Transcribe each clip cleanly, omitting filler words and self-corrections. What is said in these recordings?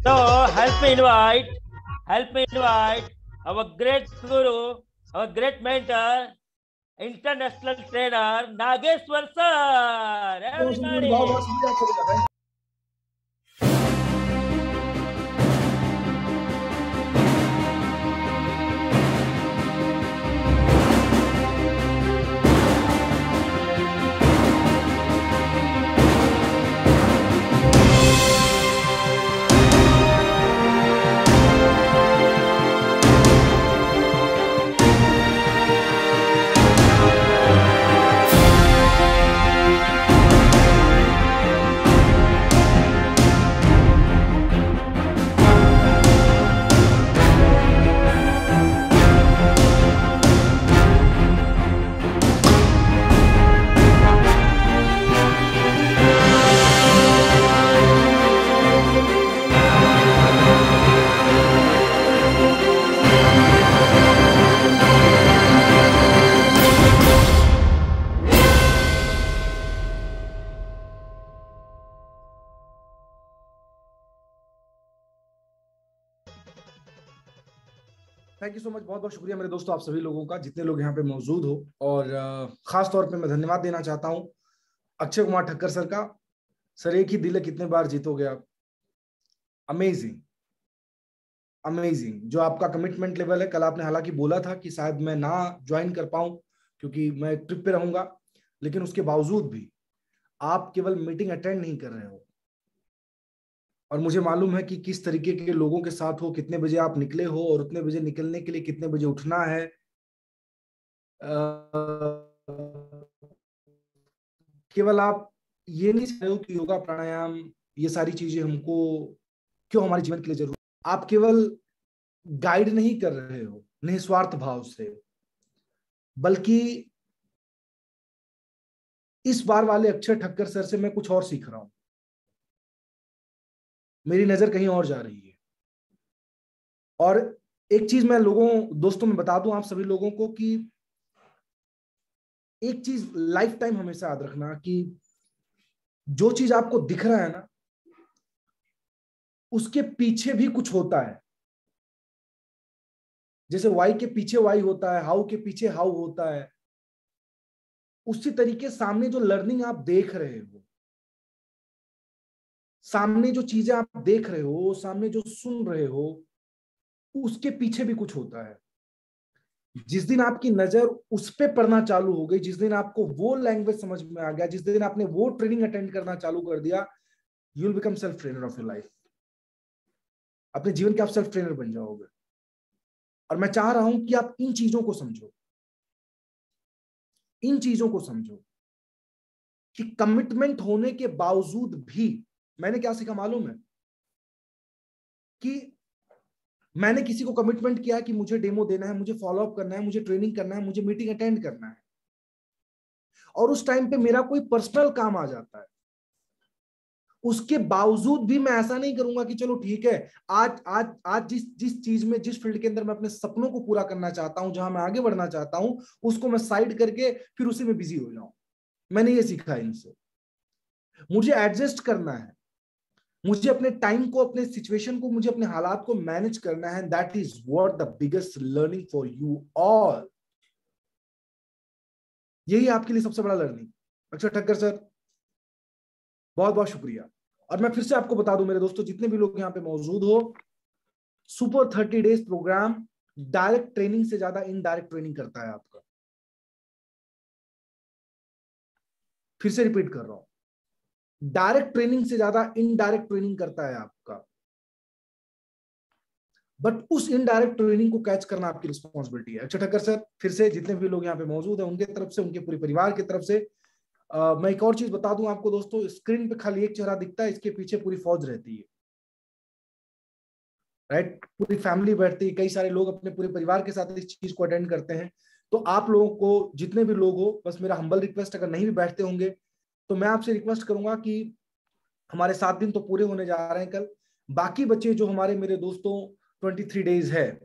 So help me invite our great guru, our great mentor, international trainer, Nageshwar sir. बहुत Everybody. शुक्रिया आप सभी का। थैंक यू सो मच, बहुत बहुत शुक्रिया मेरे दोस्तों, आप सभी लोगों का, जितने लोग यहाँ पे मौजूद हो। और खास तौर पे मैं धन्यवाद देना चाहता हूँ अक्षय कुमार ठक्कर सर का। सर, एक ही दिल है कितने बार जीतोगे आप। अमेजिंग अमेजिंग जो आपका कमिटमेंट लेवल है। कल आपने हालांकि बोला था कि शायद मैं ना ज्वाइन कर पाऊं क्योंकि मैं ट्रिप पे रहूंगा, लेकिन उसके बावजूद भी आप केवल मीटिंग अटेंड नहीं कर रहे हो, और मुझे मालूम है कि किस तरीके के लोगों के साथ हो, कितने बजे आप निकले हो और उतने बजे निकलने के लिए कितने बजे उठना है। केवल आप ये नहीं चाहते हो कि योगा प्राणायाम ये सारी चीजें हमको क्यों हमारे जीवन के लिए जरूरी। आप केवल गाइड नहीं कर रहे हो निस्वार्थ भाव से, बल्कि इस बार वाले अक्षय ठक्कर सर से मैं कुछ और सीख रहा हूं। मेरी नजर कहीं और जा रही है। और एक चीज मैं दोस्तों में बता दूं आप सभी लोगों को कि एक चीज लाइफ टाइम हमेशा याद रखना कि जो चीज आपको दिख रहा है ना, उसके पीछे भी कुछ होता है। जैसे वाई के पीछे वाई होता है, हाउ के पीछे हाउ होता है, उसी तरीके सामने जो लर्निंग आप देख रहे हो, सामने जो चीजें आप देख रहे हो, सामने जो सुन रहे हो, उसके पीछे भी कुछ होता है। जिस दिन आपकी नजर उस पे पड़ना चालू हो गई, जिस दिन आपको वो लैंग्वेज समझ में आ गया, जिस दिन आपने वो ट्रेनिंग अटेंड करना चालू कर दिया, you will become self trainer of your life. अपने जीवन के आप सेल्फ ट्रेनर बन जाओगे। और मैं चाह रहा हूं कि आप इन चीजों को समझो, इन चीजों को समझो कि कमिटमेंट होने के बावजूद भी मैंने क्या सीखा मालूम है? कि मैंने किसी को कमिटमेंट किया कि मुझे डेमो देना है, मुझे फॉलोअप करना है, मुझे ट्रेनिंग करना है, मुझे मीटिंग अटेंड करना है, और उस टाइम पे मेरा कोई पर्सनल काम आ जाता है। उसके बावजूद भी मैं ऐसा नहीं करूंगा कि चलो ठीक है, आज आज आज जिस जिस चीज में, जिस फील्ड के अंदर मैं अपने सपनों को पूरा करना चाहता हूं, जहां मैं आगे बढ़ना चाहता हूं, उसको मैं साइड करके फिर उसी में बिजी हो जाऊं। मैंने ये सीखा इनसे। मुझे एडजस्ट करना है, मुझे अपने टाइम को, अपने सिचुएशन को, मुझे अपने हालात को मैनेज करना है। That is what the biggest learning for you all. यही आपके लिए सबसे बड़ा लर्निंग। अक्षय ठक्कर सर, बहुत बहुत शुक्रिया। और मैं फिर से आपको बता दूं मेरे दोस्तों, जितने भी लोग यहाँ पे मौजूद हो, super 30 days program direct training से ज्यादा इनडायरेक्ट ट्रेनिंग करता है आपका। फिर से रिपीट कर रहा हूं, डायरेक्ट ट्रेनिंग से ज्यादा इनडायरेक्ट ट्रेनिंग करता है आपका। बट उस इनडायरेक्ट ट्रेनिंग को कैच करना आपकी रिस्पॉन्सिबिलिटी है। अक्षय ठक्कर सर, फिर से जितने भी लोग यहाँ पे मौजूद हैं उनके तरफ से, उनके पूरे परिवार की तरफ से मैं एक और चीज बता दूं आपको दोस्तों, स्क्रीन पे खाली एक चेहरा दिखता है, इसके पीछे पूरी फौज रहती है। राइट, पूरी फैमिली बैठती है, कई सारे लोग अपने पूरे परिवार के साथ इस चीज को अटेंड करते हैं। तो आप लोगों को, जितने भी लोग हो, बस मेरा हम्बल रिक्वेस्ट, अगर नहीं भी बैठते होंगे तो मैं आपसे रिक्वेस्ट करूंगा कि हमारे 7 दिन तो पूरे होने जा रहे हैं कल, बाकी बच्चे जो हमारे मेरे दोस्तों 23 डेज है,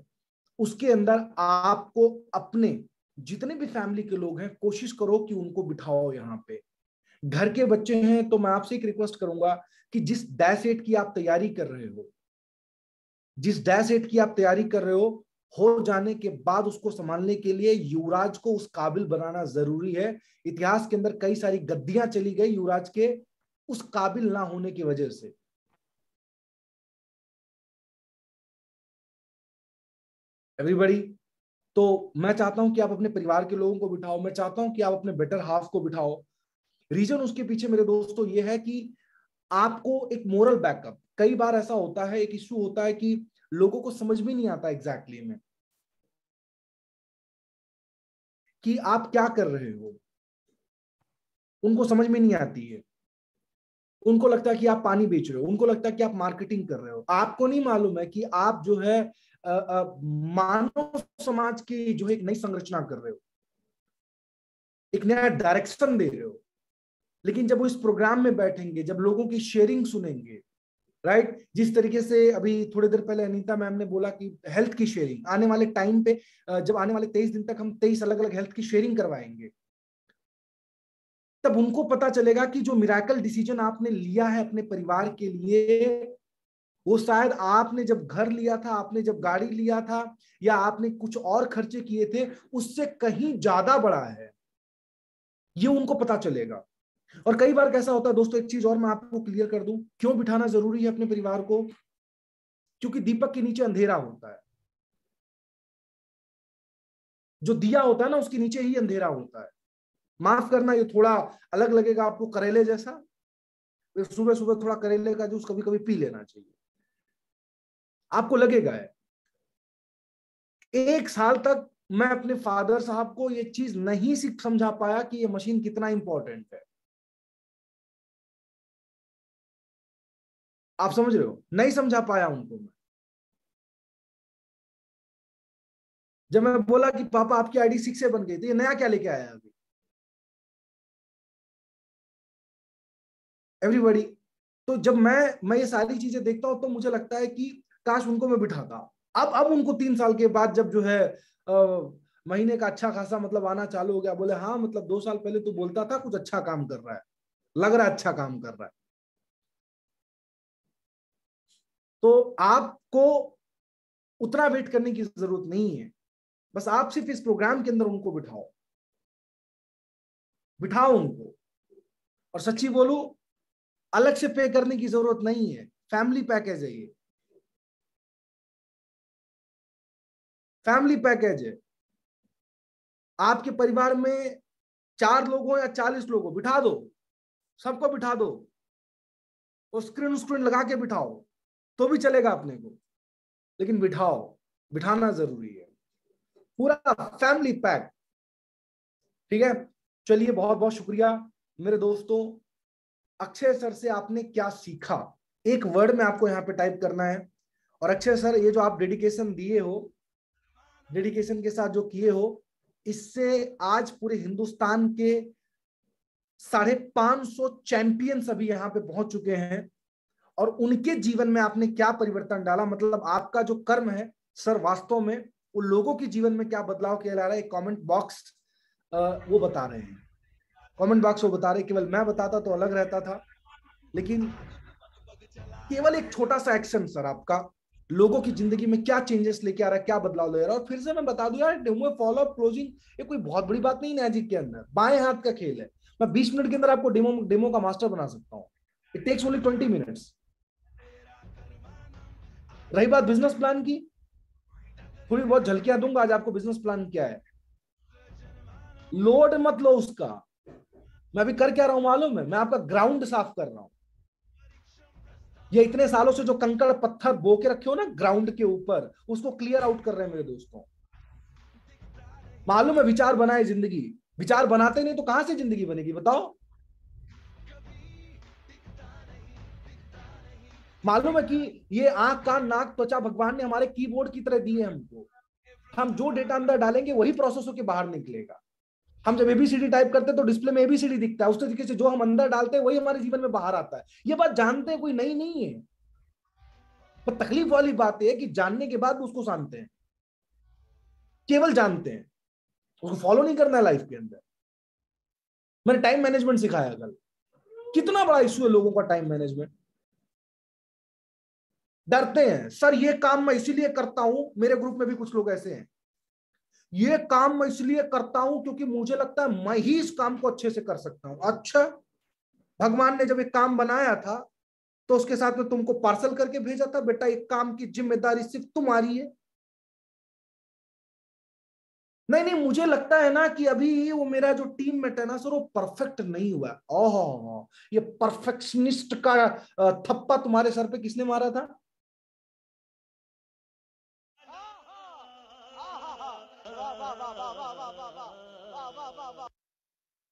उसके अंदर आपको अपने जितने भी फैमिली के लोग हैं, कोशिश करो कि उनको बिठाओ यहाँ पे। घर के बच्चे हैं तो मैं आपसे एक रिक्वेस्ट करूंगा कि जिस डैश एट की आप तैयारी कर रहे हो, जिस डैश 8 की आप तैयारी कर रहे हो जाने के बाद उसको संभालने के लिए युवराज को उस काबिल बनाना जरूरी है। इतिहास के अंदर कई सारी गद्दियां चली गई युवराज के उस काबिल ना होने की वजह से। एवरीबॉडी, तो मैं चाहता हूं कि आप अपने परिवार के लोगों को बिठाओ, मैं चाहता हूं कि आप अपने बेटर हाफ को बिठाओ। रीजन उसके पीछे मेरे दोस्तों ये है कि आपको एक मोरल बैकअप, कई बार ऐसा होता है, एक इश्यू होता है कि लोगों को समझ में नहीं आता एग्जैक्टली में कि आप क्या कर रहे हो, उनको समझ में नहीं आती है। उनको लगता है कि आप पानी बेच रहे हो, उनको लगता है कि आप मार्केटिंग कर रहे हो। आपको नहीं मालूम है कि आप जो है मानव समाज की जो है एक नई संरचना कर रहे हो, एक नया डायरेक्शन दे रहे हो। लेकिन जब वो इस प्रोग्राम में बैठेंगे, जब लोगों की शेयरिंग सुनेंगे, राइट, जिस तरीके से अभी थोड़ी देर पहले अनीता मैम ने बोला कि हेल्थ की शेयरिंग आने वाले टाइम पे, जब आने वाले 23 दिन तक हम 23 अलग अलग हेल्थ की शेयरिंग करवाएंगे, तब उनको पता चलेगा कि जो मिराकल डिसीजन आपने लिया है अपने परिवार के लिए, वो शायद आपने जब घर लिया था, आपने जब गाड़ी लिया था, या आपने कुछ और खर्चे किए थे, उससे कहीं ज्यादा बड़ा है। ये उनको पता चलेगा। और कई बार कैसा होता है दोस्तों, एक चीज और मैं आपको क्लियर कर दूं, क्यों बिठाना जरूरी है अपने परिवार को? क्योंकि दीपक के नीचे अंधेरा होता है। जो दिया होता है ना, उसके नीचे ही अंधेरा होता है। माफ करना, ये थोड़ा अलग लगेगा आपको, करेले जैसा। सुबह सुबह थोड़ा करेले का जूस कभी कभी पी लेना चाहिए, आपको लगेगा है। 1 साल तक मैं अपने फादर साहब को ये चीज नहीं समझा पाया कि ये मशीन कितना इंपॉर्टेंट है। आप समझ रहे हो, नहीं समझा पाया उनको मैं। जब मैं बोला कि पापा आपकी आईडी 6 से बन गई, तो ये नया क्या लेके आया अभी? एवरीबॉडी, तो जब मैं ये सारी चीजें देखता हूं तो मुझे लगता है कि काश उनको मैं बिठाता। अब उनको 3 साल के बाद जब जो है महीने का अच्छा खासा मतलब आना चालू हो गया, बोले हाँ मतलब 2 साल पहले तो बोलता था कुछ अच्छा काम कर रहा है, लग रहा है अच्छा काम कर रहा है। तो आपको उतना वेट करने की जरूरत नहीं है, बस आप सिर्फ इस प्रोग्राम के अंदर उनको बिठाओ, बिठाओ उनको। और सच्ची बोलूं, अलग से पे करने की जरूरत नहीं है, फैमिली पैकेज है ये, फैमिली पैकेज है। आपके परिवार में 4 लोग हो या 40 लोग हो, बिठा दो, सबको बिठा दो, और स्क्रीन लगा के बिठाओ तो भी चलेगा अपने को, लेकिन बिठाओ, बिठाना जरूरी है, पूरा फैमिली पैक। ठीक है, चलिए, बहुत बहुत शुक्रिया मेरे दोस्तों। अक्षय सर से आपने क्या सीखा, एक वर्ड में आपको यहाँ पे टाइप करना है। और अक्षय सर, ये जो आप डेडिकेशन दिए हो, डेडिकेशन के साथ जो किए हो, इससे आज पूरे हिंदुस्तान के 550 चैंपियंस अभी यहाँ पे पहुंच चुके हैं, और उनके जीवन में आपने क्या परिवर्तन डाला, मतलब आपका जो कर्म है सर, वास्तव में उन लोगों के जीवन में क्या बदलाव किया जा रहा है, एक कमेंट बॉक्स वो बता रहे हैं, कमेंट बॉक्स वो बता रहे हैं। केवल मैं बताता तो अलग रहता था, लेकिन केवल एक छोटा सा एक्शन सर आपका लोगों की जिंदगी में क्या चेंजेस लेके आ रहा है, क्या बदलाव ले रहा है। और फिर से मैं बता दूं यार, डेमो फॉलो अप क्लोजिंग ये कोई बहुत बड़ी बात नहीं, मैजिक के अंदर बाएं हाथ का खेल है। मैं 20 मिनट के अंदर आपको डेमो का मास्टर बना सकता हूँ। It takes only 20 minutes. रही बात बिजनेस प्लान की, थोड़ी बहुत झलकियां दूंगा आज आपको बिजनेस प्लान क्या है। लोड मत लो उसका। मैं अभी कर क्या रहा हूं मालूम है, मैं आपका ग्राउंड साफ कर रहा हूं। ये इतने सालों से जो कंकड़ पत्थर बो के रखे हो ना ग्राउंड के ऊपर, उसको क्लियर आउट कर रहे हैं मेरे दोस्तों। मालूम है विचार बनाए जिंदगी, विचार बनाते नहीं तो कहां से जिंदगी बनेगी बताओ। मालूम है कि ये आंख कान नाक त्वचा भगवान ने हमारे कीबोर्ड की तरह दिए हमको। हम जो डेटा अंदर डालेंगे वही प्रोसेस होकर बाहर निकलेगा। हम जब एबीसीडी टाइप करते हैं तो डिस्प्ले में एबीसीडी दिखता है, उस तरीके से जो हम अंदर डालते हैं वही हमारे जीवन में बाहर आता है। ये बात जानते हैं, कोई नई नहीं है, पर तकलीफ वाली बात है कि जानने के बाद उसको जानते हैं, केवल जानते हैं, उसको फॉलो नहीं करना है लाइफ के अंदर। मैंने टाइम मैनेजमेंट सिखाया कल, कितना बड़ा इश्यू है लोगों का टाइम मैनेजमेंट। डरते हैं, सर ये काम मैं इसीलिए करता हूं, मेरे ग्रुप में भी कुछ लोग ऐसे हैं, ये काम मैं इसलिए करता हूं क्योंकि मुझे लगता है मैं ही इस काम को अच्छे से कर सकता हूं। अच्छा, भगवान ने जब एक काम बनाया था तो उसके साथ में तुमको पार्सल करके भेजा था, बेटा एक काम की जिम्मेदारी सिर्फ तुम्हारी है। नहीं नहीं, मुझे लगता है ना कि अभी वो मेरा जो टीममेट है ना सर, वो परफेक्ट नहीं हुआ। ओहो, ये परफेक्शनिस्ट का थप्पा तुम्हारे सर पे किसने मारा था?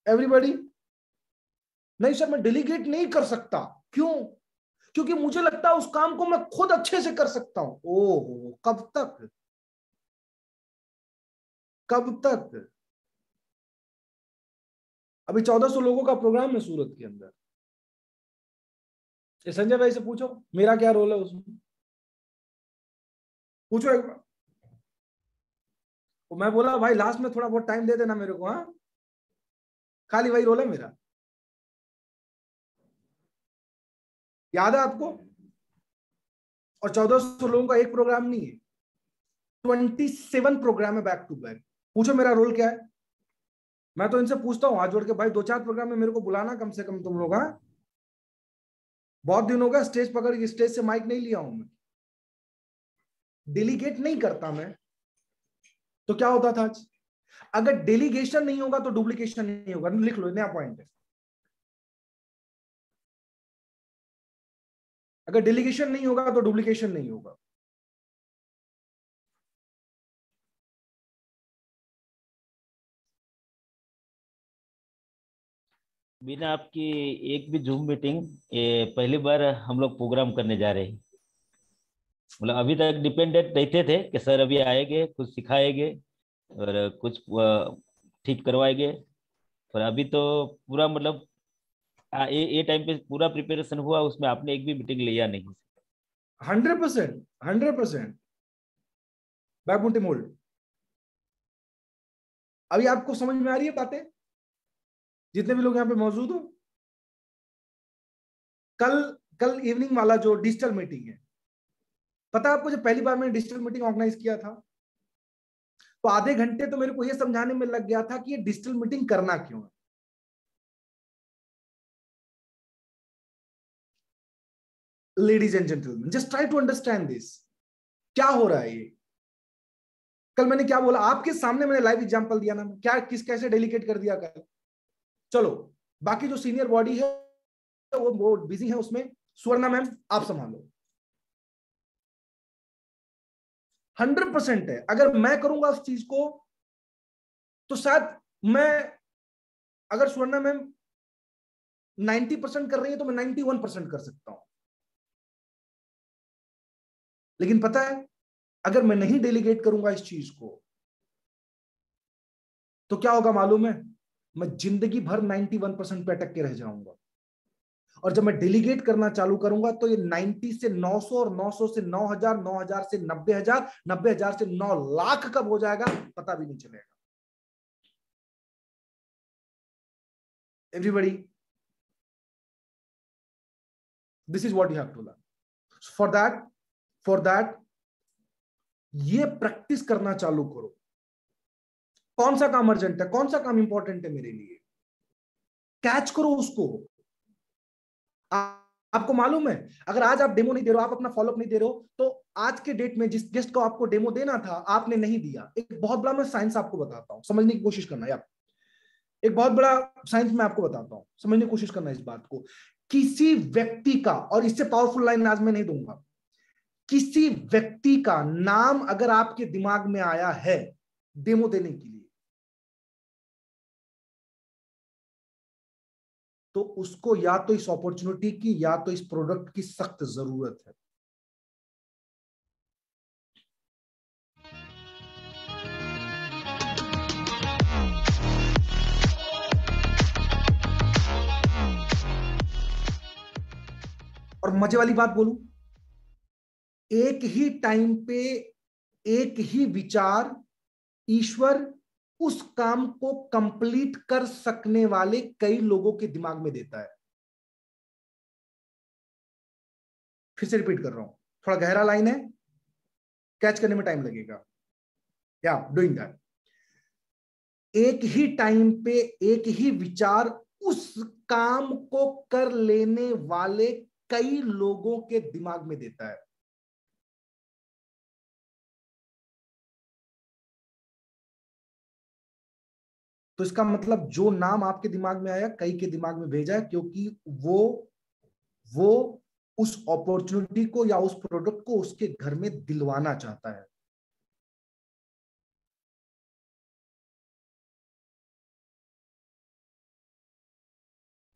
एवरीबॉडी। नहीं सर, मैं डेलीगेट नहीं कर सकता। क्यों? क्योंकि मुझे लगता है उस काम को मैं खुद अच्छे से कर सकता हूं। ओहो, कब तक? कब तक? अभी 1400 लोगों का प्रोग्राम है सूरत के अंदर। ये संजय भाई से पूछो मेरा क्या रोल है उसमें, पूछो एक बार। तो मैं बोला भाई लास्ट में थोड़ा बहुत टाइम दे देना मेरे को, हाँ, खाली वही रोल है मेरा। याद है आपको? और 1400 लोगों का एक प्रोग्राम नहीं है, 27 प्रोग्राम है बैक टू बैक। पूछो मेरा रोल क्या है। मैं तो इनसे पूछता हूँ हाथ जोड़ के, भाई 2-4 प्रोग्राम में मेरे को बुलाना कम से कम तुम लोग, हाँ। बहुत दिन हो गया स्टेज पकड़ के, स्टेज से माइक नहीं लिया हूं मैं, डेलीगेट नहीं करता मैं। तो क्या होता था आज? अगर डेलीगेशन नहीं होगा तो डुप्लीकेशन नहीं होगा। लिख लो, नया पॉइंट है। अगर डेलीगेशन नहीं होगा तो डुप्लीकेशन नहीं होगा। बिना आपकी एक भी जूम मीटिंग, ये पहली बार हम लोग प्रोग्राम करने जा रहे हैं। मतलब अभी तक डिपेंडेंट रहते थे कि सर अभी आएंगे, कुछ सिखाएंगे और कुछ ठीक करवाएंगे। पर अभी तो पूरा मतलब ये टाइम पे पूरा प्रिपरेशन हुआ, उसमें आपने एक भी मीटिंग लिया नहीं। 100%, 100% बैकमुंटी मोल्ड। अभी आपको समझ में आ रही है बातें, जितने भी लोग यहाँ पे मौजूद हो? कल कल इवनिंग वाला जो डिजिटल मीटिंग है, पता है आपको, जब पहली बार मैंने डिजिटल मीटिंग ऑर्गेनाइज किया था तो आधे घंटे तो मेरे को ये समझाने में लग गया था कि ये डिजिटल मीटिंग करना क्यों है। Ladies and gentleman, just try to understand this. क्या हो रहा है ये? कल मैंने क्या बोला आपके सामने, मैंने लाइव एग्जांपल दिया ना, क्या किस कैसे डेलीकेट कर दिया कल। चलो, बाकी जो सीनियर बॉडी है वो बिजी है उसमें। स्वर्णा मैम आप संभालो। 100% है, अगर मैं करूंगा उस चीज को तो शायद मैं, अगर स्वर्णा मैम 90% कर रही है तो मैं 91% कर सकता हूं। लेकिन पता है, अगर मैं नहीं डेलीगेट करूंगा इस चीज को तो क्या होगा मालूम है? मैं जिंदगी भर 91% पे अटक के रह जाऊंगा। और जब मैं डेलीगेट करना चालू करूंगा तो ये 90 से 900 और 900 से 9000, 9000 से 90000, 90000 से 9 लाख कब हो जाएगा पता भी नहीं चलेगा। Everybody, this is what you have to learn. For that ये प्रैक्टिस करना चालू करो। कौन सा काम अर्जेंट है, कौन सा काम इंपॉर्टेंट है मेरे लिए, कैच करो उसको। आपको मालूम है, अगर आज आप डेमो नहीं दे रहे हो, आप अपना फॉलोअप नहीं दे रहे हो, तो आज के डेट में जिस गेस्ट को आपको डेमो देना था आपने नहीं दिया। एक बहुत बड़ा मैं साइंस आपको बताता हूं, समझने की कोशिश करना यार। एक बहुत बड़ा साइंस मैं आपको बताता हूं, समझने की कोशिश करना इस बात को। किसी व्यक्ति का, और इससे पावरफुल लाइन आज मैं नहीं दूंगा, किसी व्यक्ति का नाम अगर आपके दिमाग में आया है डेमो देने के लिए, तो उसको या तो इस अपॉर्चुनिटी की या तो इस प्रोडक्ट की सख्त जरूरत है। और मजे वाली बात बोलूं, एक ही टाइम पे एक ही विचार ईश्वर उस काम को कंप्लीट कर सकने वाले कई लोगों के दिमाग में देता है। फिर से रिपीट कर रहा हूं, थोड़ा गहरा लाइन है, कैच करने में टाइम लगेगा। या डूइंग दैट, एक ही टाइम पे एक ही विचार उस काम को कर लेने वाले कई लोगों के दिमाग में देता है। तो इसका मतलब जो नाम आपके दिमाग में आया कई के दिमाग में भेजा है, क्योंकि वो उस अपॉर्चुनिटी को या उस प्रोडक्ट को उसके घर में दिलवाना चाहता है।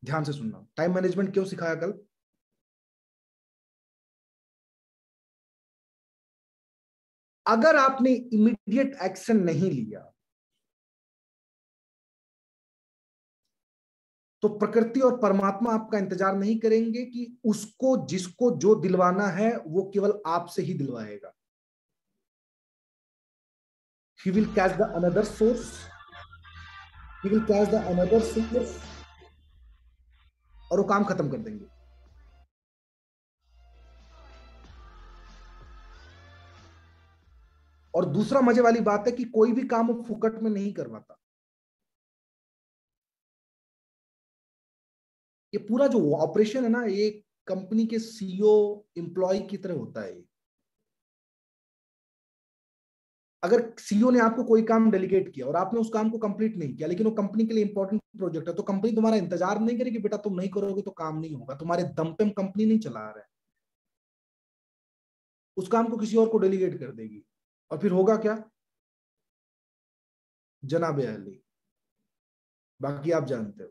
ध्यान से सुनना। टाइम मैनेजमेंट क्यों सिखाया कल? अगर आपने इमीडिएट एक्शन नहीं लिया तो प्रकृति और परमात्मा आपका इंतजार नहीं करेंगे कि उसको जिसको जो दिलवाना है वो केवल आपसे ही दिलवाएगा। He will catch the another source. He will catch the another source और वो काम खत्म कर देंगे। और दूसरा मजे वाली बात है कि कोई भी काम वो फुकट में नहीं करवाता। ये पूरा जो ऑपरेशन है ना, ये कंपनी के सीईओ एम्प्लॉय की तरह होता है। अगर सीईओ ने आपको कोई काम डेलीगेट किया और आपने उस काम को कंप्लीट नहीं किया, लेकिन वो कंपनी के लिए इंपॉर्टेंट प्रोजेक्ट है, तो कंपनी तुम्हारा इंतजार नहीं करेगी, बेटा तुम नहीं करोगे तो काम नहीं होगा। तुम्हारे दम पे कंपनी नहीं चला रहा है, उस काम को किसी और को डेलीगेट कर देगी। और फिर होगा क्या? जनाब अली, बाकी आप जानते हो।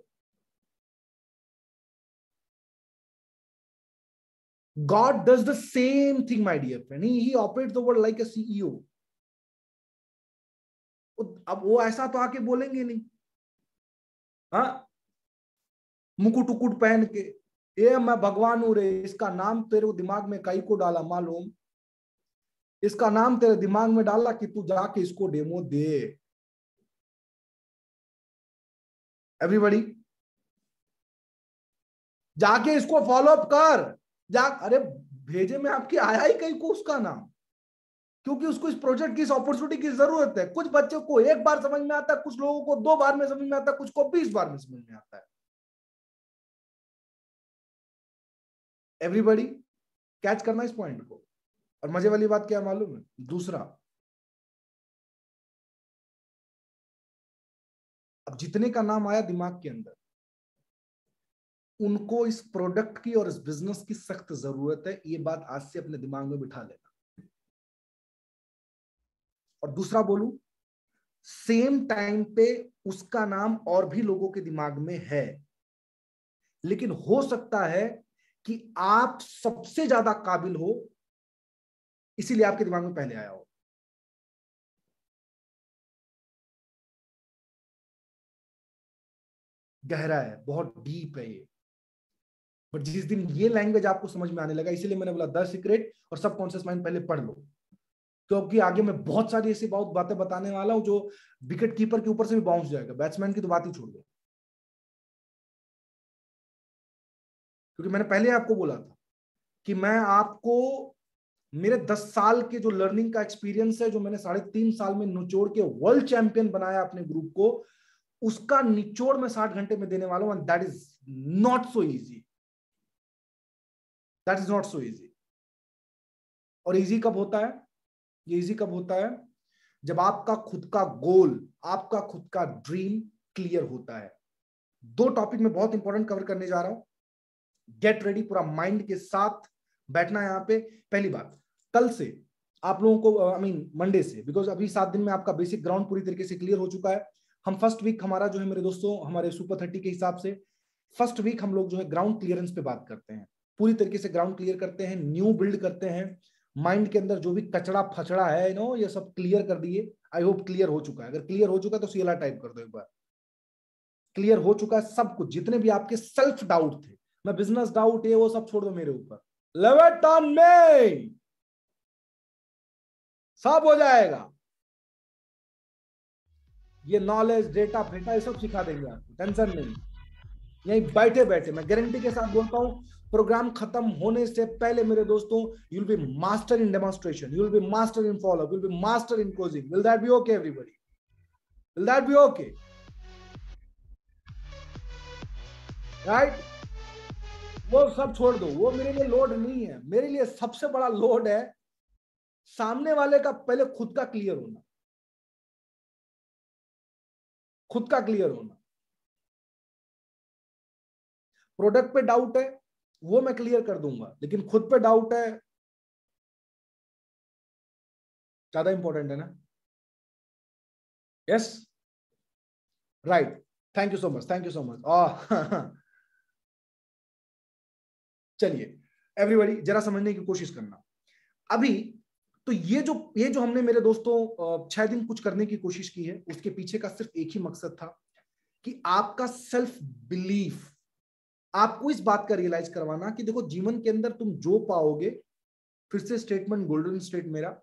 God does the same thing, my dear friend. He operates the world like a CEO. अब वो ऐसा तो आके बोलेंगे नहीं, हाँ, मुकुट उकुट पहन के, ये मैं भगवान हूं रे, इसका नाम तेरे दिमाग में कई को डाला मालूम, इसका नाम तेरे दिमाग में डाला कि तू जाके इसको डेमो दे। एवरीबॉडी जाके इसको फॉलो अप कर, जा। अरे भेजे में आपकी आया ही कहीं को उसका नाम, क्योंकि उसको इस प्रोजेक्ट की, इस अपॉर्चुनिटी की जरूरत है। कुछ बच्चों को एक बार समझ में आता है, कुछ लोगों को 2 बार में समझ में आता है, कुछ को 20 बार में समझ में आता है। एवरीबॉडी कैच करना इस पॉइंट को। और मजे वाली बात क्या मालूम है? दूसरा, अब जितने का नाम आया दिमाग के अंदर, उनको इस प्रोडक्ट की और इस बिजनेस की सख्त जरूरत है। ये बात आज से अपने दिमाग में बिठा लेना। और दूसरा बोलूं, सेम टाइम पे उसका नाम और भी लोगों के दिमाग में है, लेकिन हो सकता है कि आप सबसे ज्यादा काबिल हो, इसीलिए आपके दिमाग में पहले आया हो। गहरा है, बहुत डीप है ये। बट जिस दिन ये लैंग्वेज आपको समझ में आने लगा, इसीलिए मैंने बोला द सीक्रेट और सबकॉन्शियस माइंड पहले पढ़ लो, क्योंकि आगे मैं बहुत सारी ऐसी बहुत बातें बताने वाला हूं जो विकेट कीपर के ऊपर से भी बाउंस जाएगा। बैट्समैन की तो बात ही छोड़ दो, क्योंकि मैंने पहले आपको बोला था कि मैं आपको मेरे 10 साल के जो लर्निंग का एक्सपीरियंस है, जो मैंने 3.5 साल में निचोड़ के वर्ल्ड चैंपियन बनाया अपने ग्रुप को, उसका निचोड़ मैं 60 घंटे में देने वाला हूं। And that is not so easy, that is not so easy. और इजी कब होता है? ये इजी कब होता है? जब आपका खुद का गोल, आपका खुद का ड्रीम क्लियर होता है। 2 टॉपिक में बहुत इंपॉर्टेंट कवर करने जा रहा हूं। गेट रेडी, पूरा माइंड के साथ बैठना है यहाँ पे। पहली बात, कल से आप लोगों को मंडे से, बिकॉज अभी 7 दिन में आपका बेसिक ग्राउंड पूरी तरीके से क्लियर हो चुका है। हम फर्स्ट वीक हमारा जो है मेरे दोस्तों, हमारे सुपर 30 के हिसाब से फर्स्ट वीक हम लोग जो है ग्राउंड क्लियरेंस पे बात करते हैं, पूरी तरीके से ग्राउंड क्लियर करते हैं, न्यू बिल्ड करते हैं। माइंड के अंदर जो भी कचड़ा फचड़ा है ये सब क्लियर कर दिए। आई होप क्लियर हो चुका है। अगर क्लियर हो चुका है तो सीएलआर टाइप कर दो एक बार। क्लियर हो चुका है सब कुछ, जितने भी आपके सेल्फ डाउट थे, मैं बिजनेस डाउट है वो सब छोड़ दो मेरे ऊपर, लेव इट ऑन मी, सब हो जाएगा। ये नॉलेज, डेटा फेटा, ये सब सिखा देंगे आपको, टेंशन नहीं। यहीं बैठे बैठे मैं गारंटी के साथ बोलता हूं, प्रोग्राम खत्म होने से पहले मेरे दोस्तों, you will be master in demonstration, you will be master in follow, you will be master in closing. Will that be okay everybody? Will that be okay? Right? वो सब छोड़ दो, वो मेरे लिए लोड नहीं है। मेरे लिए सबसे बड़ा लोड है सामने वाले का पहले खुद का क्लियर होना, खुद का क्लियर होना। प्रोडक्ट पे डाउट है वो मैं क्लियर कर दूंगा, लेकिन खुद पे डाउट है ज्यादा इंपॉर्टेंट है ना? Yes, right, thank you so much, thank you so much. चलिए एवरीबॉडी जरा समझने की कोशिश करना। अभी तो ये जो हमने मेरे दोस्तों 6 दिन कुछ करने की कोशिश की है, उसके पीछे का सिर्फ एक ही मकसद था कि आपका सेल्फ बिलीफ, आपको इस बात का रियलाइज करवाना कि देखो जीवन के अंदर तुम जो पाओगे, फिर से स्टेटमेंट गोल्डन स्टेट मेरा,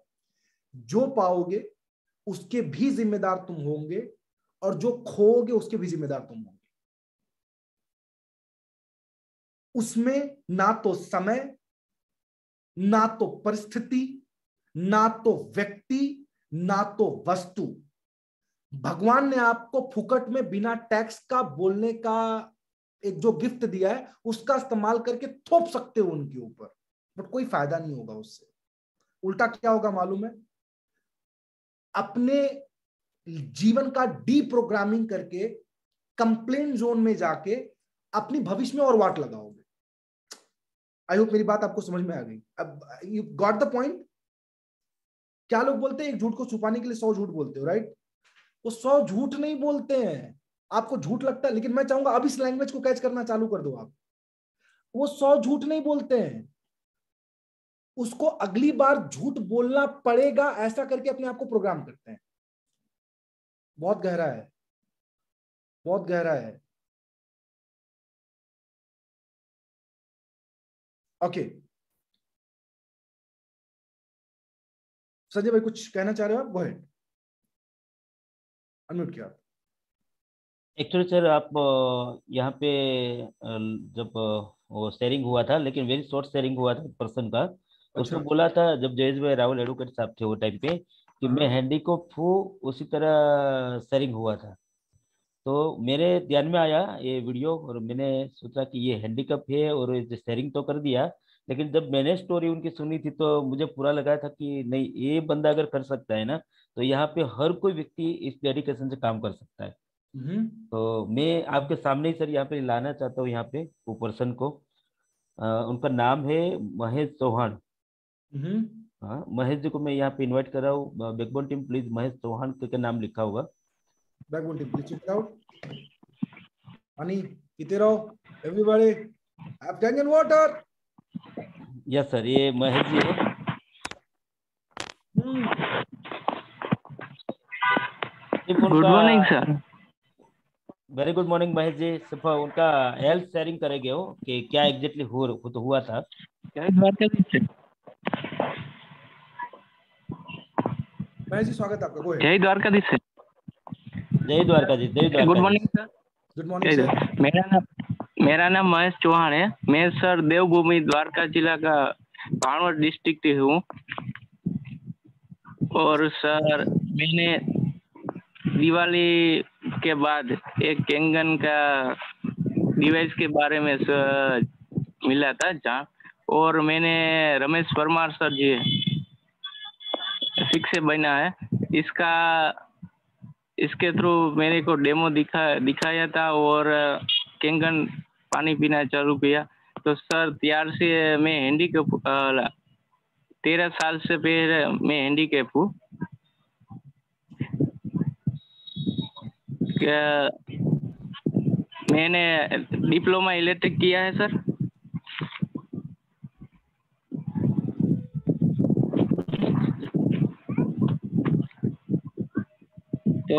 जो पाओगे उसके भी जिम्मेदार तुम होंगे और जो खोओगे उसके भी जिम्मेदार तुम होंगे। उसमें ना तो समय, ना तो परिस्थिति, ना तो व्यक्ति, ना तो वस्तु, भगवान ने आपको फुकट में बिना टैक्स का बोलने का एक जो गिफ्ट दिया है उसका इस्तेमाल करके थोप सकते हो उनके ऊपर, बट कोई फायदा नहीं होगा उससे। उल्टा क्या होगा मालूम है? अपने जीवन का डीप्रोग्रामिंग करके कंप्लेन जोन में जाके अपनी भविष्य में और वाट लगाओगे। आई होप मेरी बात आपको समझ में आ गई। अब यू गॉट द पॉइंट? क्या लोग बोलते हैं एक झूठ को छुपाने के लिए 100 झूठ बोलते हो, राइट? वो 100 झूठ नहीं बोलते हैं, आपको झूठ लगता है, लेकिन मैं चाहूंगा अब इस लैंग्वेज को कैच करना चालू कर दो आप। वो 100 झूठ नहीं बोलते हैं, उसको अगली बार झूठ बोलना पड़ेगा ऐसा करके अपने आप को प्रोग्राम करते हैं। बहुत गहरा है, बहुत गहरा है। ओके संजय भाई कुछ कहना चाह रहे हो आप? गो अहेड, अनम्यूट किया। एक्चुअली सर आप यहाँ पे जब वो शेयरिंग हुआ था, लेकिन वेरी शॉर्ट शेयरिंग हुआ था पर्सन का, अच्छा। उसमें बोला था जब जयेश भाई राहुल एडवोकेट साहब थे वो टाइम पे कि मैं हाँ। हैंडीकैप हूँ, उसी तरह शेयरिंग हुआ था। तो मेरे ध्यान में आया ये वीडियो और मैंने सोचा कि ये हैंडीकैप है और शेयरिंग तो कर दिया, लेकिन जब मैंने स्टोरी उनकी सुनी थी तो मुझे पूरा लगा था कि नहीं, ये बंदा अगर कर सकता है ना तो यहाँ पे हर कोई व्यक्ति इस डेडिकेशन से काम कर सकता है। हम्म। तो मैं आपके सामने ही सर यहाँ पे लाना चाहता हूँ यहाँ पे वो पर्सन को। उनका नाम है महेश चौहान। हम्म। हाँ, महेश जी को मैं यहाँ पे इनवाइट कर रहा हूँ। Backbone team please Mahesh Chauhan के नाम लिखा होगा। Backbone team please check it out. Honey पीते रहो everybody, have drink and water. Yes sir, ये महेश जी है। सिर्फ गुड उनका morning sir. Very good morning Mahesh ji. सिर्फ उनका हेल्थ शेयरिंग करेंगे हो कि क्या एग्जैक्टली हुआ था। जय द्वारकाधीश से। महेश जी स्वागत है आपका, गो अहेड। जय द्वारकाधीश से। जय द्वारका जी, जय गुड द्वारका मॉर्निंग जी। सर। Good morning sir. मेरा नाम महेश चौहान है। मैं सर देवभूमि द्वारका जिला का भाणवड डिस्ट्रिक्ट से हूँ। और सर मैंने दिवाली के बाद एक कैंगन का डिवाइस के बारे में सर मिला था जहाँ, और मैंने रमेश परमार सर जी शिक्षक बना है इसके थ्रू मेरे को डेमो दिखाया था और कैंगन पानी पीना चालू किया। तो सर त्यार से मैं हैंडीकैप 13 साल से पहले मैं हैंडीकैप हूँ। मैंने डिप्लोमा इलेक्ट्रिक किया है सर। तो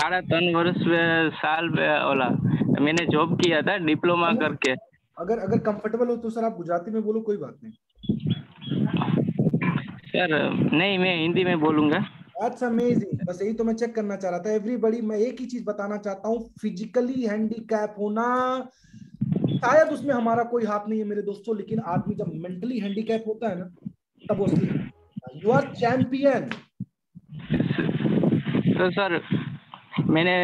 3.5 वर्ष साल वाला मैंने जॉब किया था डिप्लोमा करके। अगर कंफर्टेबल हो तो सर आप गुजराती में बोलो, कोई बात नहीं। सर नहीं, मैं हिंदी में बोलूँगा। That's amazing. बस यही तो मैं चेक करना चाह रहा था। एवरीबॉडी, मैं एक ही चीज बताना चाहता हूँ, फिजिकली हैंडीकैप होना शायद उसमें हमारा कोई हाथ नहीं है मेरे दोस्तों, लेकिन आदमी जब मेंटली हैंडीकैप होता है ना, तब वो असली। You are champion. तो सर मैंने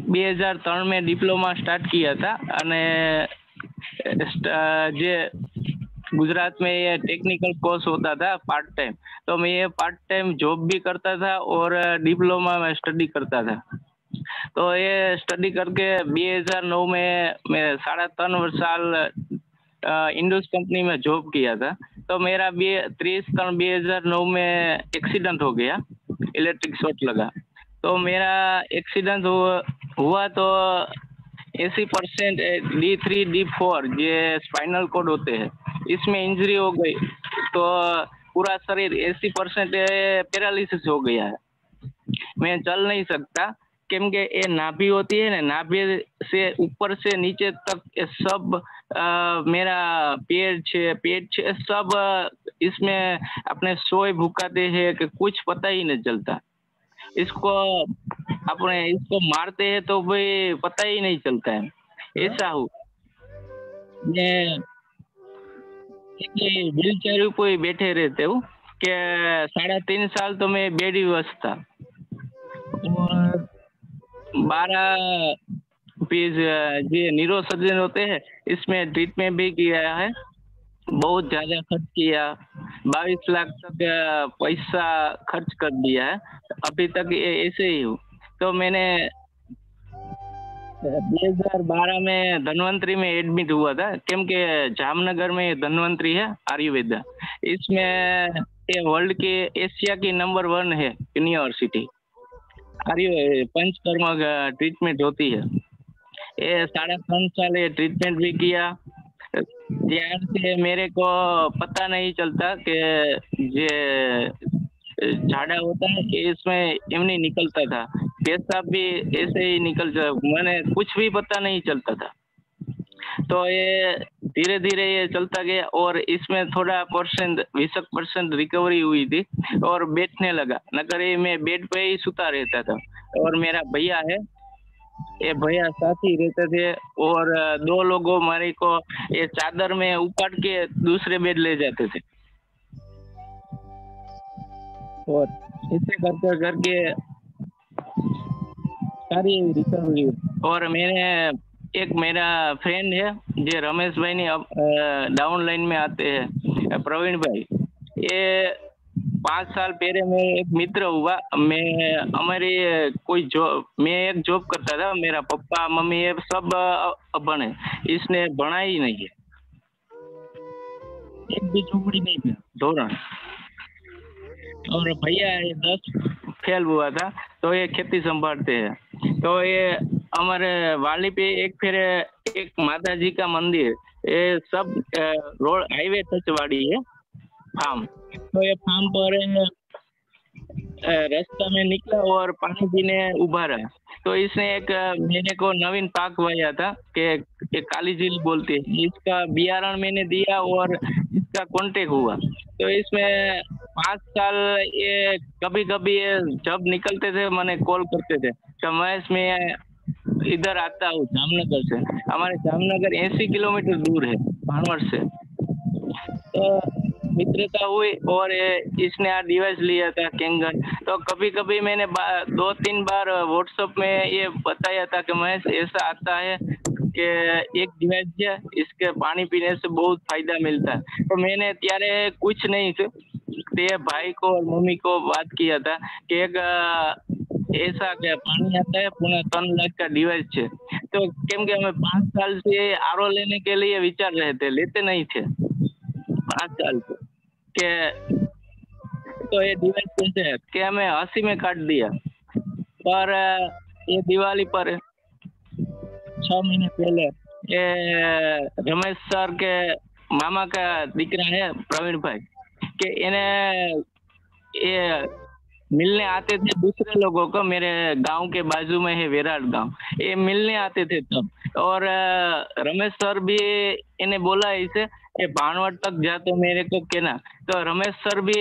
2003 में ડિપ્લોમા સ્ટાર્ટ किया था અને જે गुजरात में ये टेक्निकल कोर्स होता था पार्ट टाइम, तो मैं ये पार्ट टाइम जॉब भी करता था और डिप्लोमा में स्टडी करता था। तो ये स्टडी करके 2009 में मैं 3.5 साल इंडस कंपनी में जॉब किया था। तो मेरा 30/3/2009 में एक्सीडेंट हो गया, इलेक्ट्रिक शॉर्ट लगा। तो मेरा एक्सीडेंट हुआ तो 80% D3 D4 ये स्पाइनल कोड होते हैं, इसमें इंजरी हो गई। तो पूरा शरीर 80% पैरालिसिस हो गया है। मैं चल नहीं सकता, क्योंकि ये नाभि होती है ना, नाभि से ऊपर से नीचे तक ये सब मेरा पेट छे सब इसमें अपने सोए भुकाते हैं कि कुछ पता ही नहीं चलता। इसको मारते हैं तो भाई पता ही नहीं चलता है। ऐसा हो मैं व्हील चेयर पे बैठे रहते हूँ कि 3.5 साल तो मैं बेड रिवर्स था। और 12 पीस जो न्यूरो सर्जन होते हैं, इसमें ट्रीटमेंट भी किया है, बहुत ज्यादा खर्च किया, 22 लाख तक पैसा खर्च कर दिया है। अभी तक ऐसे ही हूँ। तो मैंने 2012 में धनवंतरी में एडमिट हुआ था, क्योंकि जामनगर में धनवंतरी है आयुर्वेदा, इसमें ये वर्ल्ड के एशिया की नंबर 1 है यूनिवर्सिटी, पंचकर्मा ट्रीटमेंट होती है। ये 3.5 साल ये ट्रीटमेंट भी किया। त्यार से मेरे को पता नहीं चलता कि ये झाड़ा होता है कि इसमें इमनी निकलता था, पेशाब भी ऐसे ही निकलता, मैंने कुछ भी पता नहीं चलता था। तो ये धीरे धीरे ये चलता गया और इसमें थोड़ा 20% रिकवरी हुई थी और बैठने लगा, नकर ये मैं बेड पे ही सुता रहता था। और मेरा भैया है, ये भैया साथ ही रहते थे और 2 लोगों मेरे को ये चादर में उपाड़ के दूसरे बेड ले जाते थे। और इसे करते करके सारी रिकवरी। और मेरा फ्रेंड है जो रमेश भाई ने डाउन लाइन में आते हैं, प्रवीण भाई, ये 5 साल पहले में एक मित्र हुआ। मैं एक जॉब करता था, मेरा पप्पा मम्मी ये सब बने, इसने बना ही नहीं है, एक भी झोपड़ी नहीं था धोरण। और भैया ये 10 फेल हुआ था, तो ये खेती संभालते हैं। तो ये हमारे वाली पे एक माता जी का मंदिर, ये सब रोड हाईवे टचवाड़ी है फार्म। तो ये फार्म पर रास्ता में निकला और पानी पीने उभा रहा। तो इसने एक मेरे को नवीन पाक वाया था कि काली झील बोलते हैं, इसका बियारण मैंने दिया और इसका कांटेक्ट हुआ। तो इसमें 5 साल ये कभी कभी जब निकलते थे मैंने कॉल करते थे कि मैं इधर आता हूँ जामनगर से। हमारे जामनगर 80 किलोमीटर दूर है भानवर से। तो मित्रता हुई और इसने डिवाइस लिया था कैंगन। तो कभी कभी मैंने 2-3 बार व्हाट्सएप में ये बताया था कि महेश ऐसा आता है कि एक डिवाइस है, इसके पानी पीने से बहुत फायदा मिलता है। तो मैंने त्यारे कुछ नहीं थे, तो भाई को और मम्मी को बात किया था कि एक ऐसा क्या पानी आता है, पूरा 3 लाख का डिवाइस है। तो केम के हमें 5 साल से आरओ लेने के लिए विचार रहे थे, लेते नहीं थे 5 साल से के। तो ये डिवाइस कैसे है कि हमें 80 में काट दिया। पर ये दिवाली पर 6 महीने पहले ये रमेश सर के मामा का दीकरा है प्रवीण भाई के इन्हें ये मिलने आते थे दूसरे लोगों को, मेरे गांव के बाजू में है विराट गांव, ये मिलने आते थे तब। और रमेश सर भी इन्हें बोला इसे ये भानवट तक जा तो मेरे को कहना। तो रमेश सर भी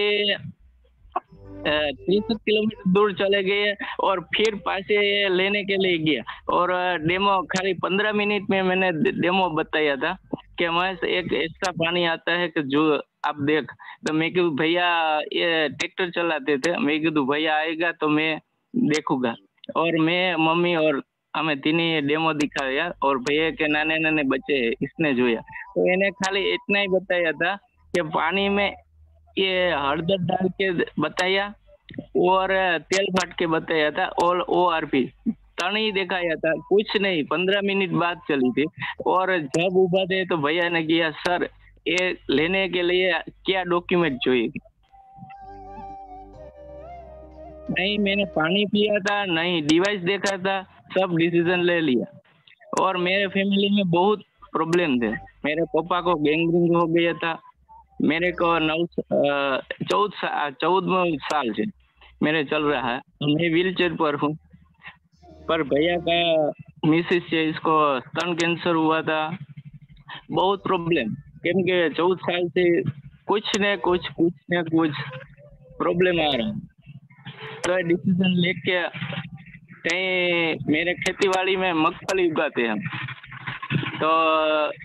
30 किलोमीटर दूर चले गए और फिर पासे लेने के लिए गया और डेमो खाली 15 मिनट में मैंने डेमो बताया था कि महेश एक ऐसा पानी आता है कि जो आप देख। तो मैं क्यों भैया ये ट्रैक्टर चलाते थे, मैं क्यों भैया आएगा तो मैं देखूंगा। और मैं मम्मी और हमें तीनों डेमो दिखाया और भैया के नाने नाने बच्चे इसने जोया। तो इन्हें खाली इतना ही बताया था कि पानी में ये हळदर डाल के बताया और तेल फाट के बताया था और ORP तन ही दिखाया था, कुछ नहीं। 15 मिनट बाद चली थी और जब उभा थे तो भैया ने किया सर ये लेने के लिए क्या डॉक्यूमेंट चाहिए। नहीं मैंने पानी पिया था, नहीं डिवाइस देखा था, सब डिसीजन ले लिया। और मेरे फैमिली में बहुत प्रॉब्लम थे। मेरे पापा को गैंग्रीन हो गया था, मेरे को 14 साल से मेरे चल रहा है, तो मैं व्हील चेयर पर हूँ। पर भैया का मिसेस से इसको स्तन कैंसर हुआ था, बहुत प्रॉब्लम। केम के 14 साल से कुछ न कुछ प्रॉब्लम आ रहा है। तो डिसीजन लेके कहीं मेरे खेतीबाड़ी में मगफली उगाते हैं, तो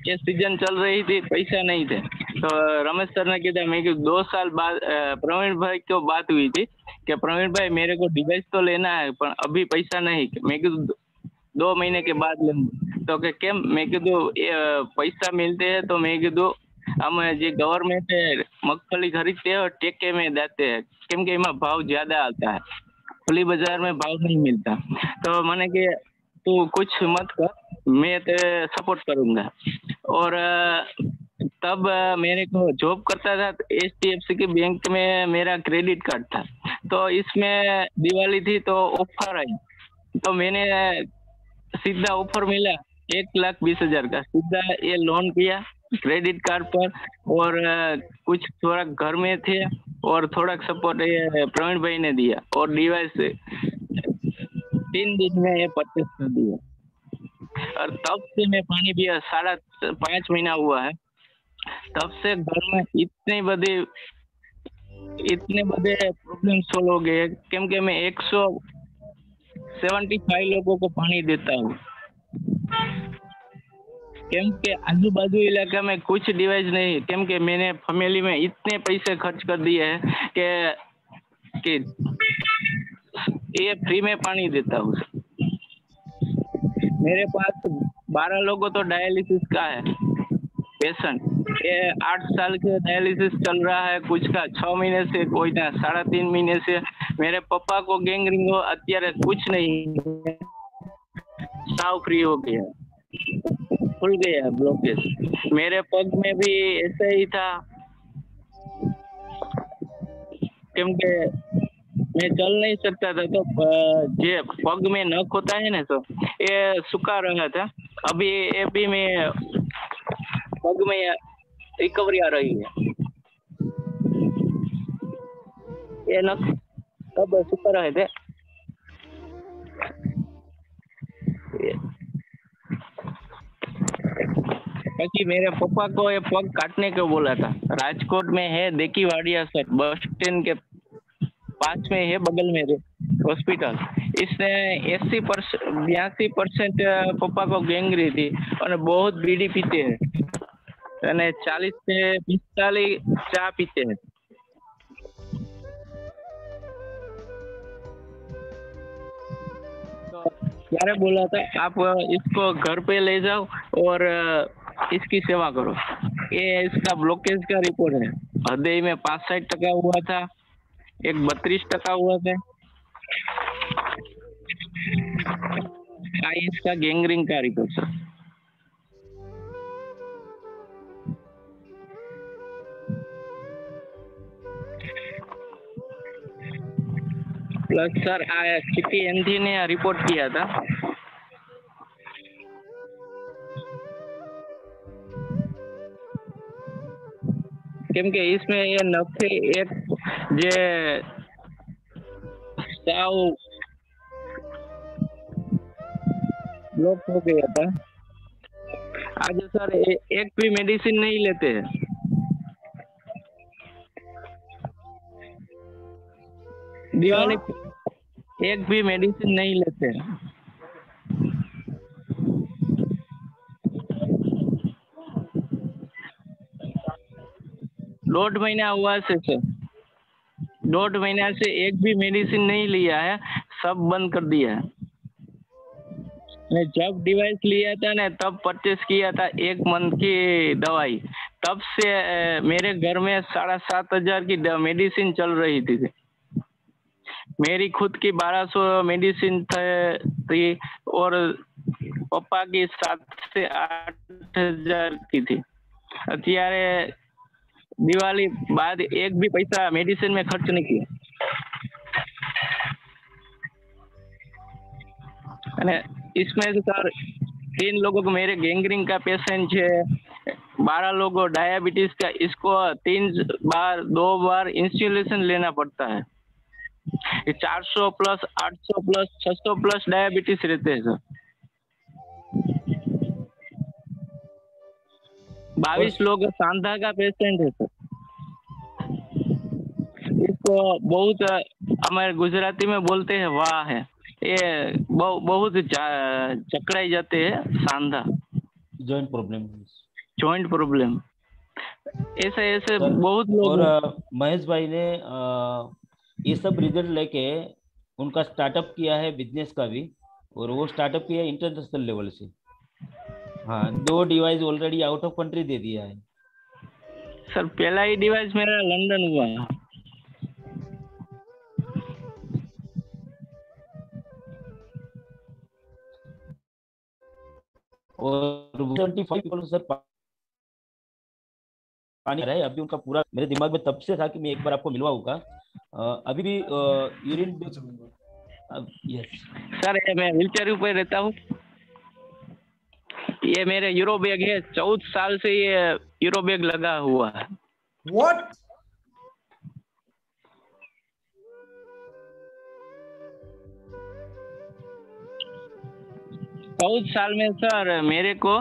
ये सीजन चल रही थी, पैसा नहीं थे। तो रमेश सर ने कहा, मैं 2 साल बाद प्रवीण भाई को बात हुई थी कि प्रवीण भाई मेरे को डिवाइस तो लेना है पर अभी पैसा नहीं। मैं 2 महीने के बाद लूंगा। तो के केम मैं पैसा मिलते हैं तो मैं हम जो गवर्नमेंट मगफली खरीदते हैं और टेके में देते हैं, केम के इमा भाव ज्यादा आता है, खुली बाजार में भाव नहीं मिलता। तो मैंने कि तू कुछ मत कर, मैं ते सपोर्ट करूंगा। और तब मेरे को जॉब करता था HDFC के बैंक में, मेरा क्रेडिट कार्ड था। तो इसमें दिवाली थी तो ऑफर आई, तो मैंने सीधा ऑफर मिला 1,20,000 का, सीधा ये लोन किया क्रेडिट कार्ड पर। और कुछ थोड़ा घर में थे और थोड़ा सपोर्ट ये प्रवीण भाई ने दिया और डिवाइस 3 दिन में ये परचेस कर दिया। और तब से मैं पानी पिया 5.5 महीना हुआ है, तब से घर में इतने बड़े प्रॉब्लम सोल्व हो गए। क्योंकि मैं 175 लोगों को पानी देता हूँ, क्योंकि आजू बाजू इलाका में कुछ डिवाइस नहीं, क्योंकि मैंने फैमिली में इतने पैसे खर्च कर दिए हैं कि ये फ्री में पानी देता हूँ। मेरे पास 12 लोगों तो डायलिसिस का है पेशेंट, ये 8 साल के डायलिसिस चल रहा है, कुछ का 6 महीने से, कोई ना 3.5 महीने से। मेरे पापा को गैंग्रीन हो, अत्यारे कुछ नहीं, साव फ्री हो गया, खुल गया ब्लॉकेज। मेरे पग में भी ऐसा ही था, क्योंकि मैं चल नहीं सकता था। तो जे पग में नख होता है ना, तो ये सूखा रहा था। अभी ये भी मैं पग में रिकवरी आ रही है, ये नख कब सूखा रहे थे। बाकी मेरे पापा को ये पग काटने को बोला था। राजकोट में है देखी वाड़िया सर, बस स्टैंड के पास में है, बगल में हॉस्पिटल। इसने 82% पप्पा को गैंग्रीन थी और बहुत बीड़ी पीते हैं અને 40 से 45 चा पीते हैं। तो यारे बोला था आप इसको घर पे ले जाओ और इसकी सेवा करो। ये इसका ब्लॉकेज का रिपोर्ट है, हृदय में 65% हुआ था, एक 32% हुआ था। इसका गैंग्रीन का report sir. Plus sir CTNT ने रिपोर्ट किया था। क्योंकि इसमें ये नफे एक जे साव ब्लॉक हो गया था। आज सर एक भी मेडिसिन नहीं लेते हैं। दिवाली एक भी मेडिसिन नहीं लेते। 1.5 महीना हुआ से सर, 1.5 महीना से एक भी मेडिसिन नहीं लिया है, सब बंद कर दिया है। मैं जब डिवाइस लिया था ना तब परचेस किया था 1 मंथ की दवाई, तब से मेरे घर में 7,500 की मेडिसिन चल रही थी। मेरी खुद की 1200 मेडिसिन थी और पापा की 7 से 8,000 की थी। અત્યારે दिवाली बाद एक भी पैसा मेडिसिन में खर्च नहीं किया। इसमें से सर 3 लोगों को मेरे गैंग्रीन का पेशेंट है, 12 लोगों डायबिटीज का, इसको 2 बार इंसुलेशन लेना पड़ता है। 400 प्लस 800 प्लस 600 प्लस डायबिटीज रहते हैं सर। 22 लोग सांधा का पेशेंट है सर। इसको बहुत हमारे गुजराती में बोलते हैं वाह है, ये बहुत चकराई जाते हैं सांधा, जॉइंट प्रॉब्लम ऐसे बहुत लोग। और महेश भाई ने ये सब रिजल्ट लेके उनका स्टार्टअप किया है बिजनेस का भी, और वो स्टार्टअप किया इंटरनेशनल लेवल से। हाँ, 2 device already out of country दे दिया है सर। पहला ही डिवाइस मेरा लंदन हुआ है। और 75 पीपल सर पानी रहा है अभी उनका पूरा। मेरे दिमाग में तब से था कि मैं एक बार आपको मिलवाऊंगा। अभी भी यूरिन यस सर, मैं व्हीलचेयर पे रहता हूँ। ये मेरे यूरो बैग है, 14 साल से ये यूरो बैग लगा हुआ है। What? साल में सर मेरे को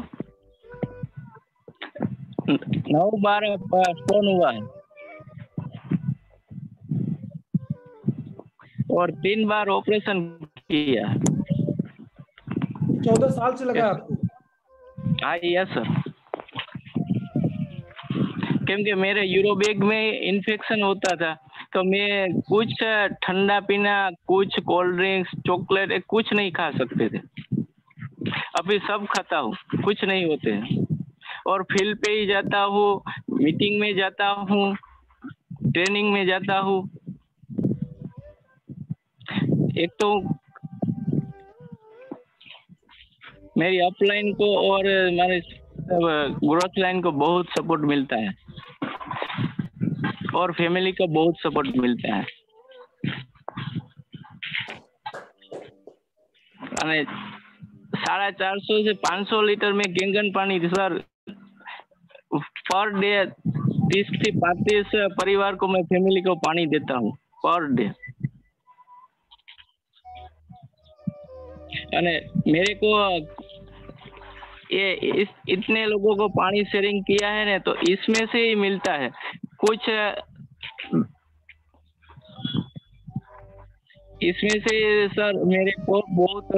9-12 स्टोन हुआ है और 3 बार ऑपरेशन किया। 14 साल से लगा आपको? हाँ यस सर। क्योंकि मेरे यूरो बैग में इन्फेक्शन होता था, तो मैं कुछ ठंडा पीना, कुछ कोल्ड ड्रिंक्स, चॉकलेट कुछ नहीं खा सकते थे। अभी सब खाता हूँ, कुछ नहीं होते हैं। और फील्ड पे ही जाता हूँ, मीटिंग में जाता हूँ, ट्रेनिंग में जाता हूँ। एक तो मेरी अपलाइन को और हमारे ग्रोथ लाइन को बहुत सपोर्ट मिलता है और फैमिली को बहुत सपोर्ट मिलता है। 450 से 500 लीटर में गेंगन पानी सर पर डे 30 से 35 परिवार को मैं फैमिली को पानी देता हूँ पर डे। मेरे को ये इतने लोगों को पानी शेयरिंग किया है ना, तो इसमें से ही मिलता है कुछ। इसमें से सर मेरे को बहुत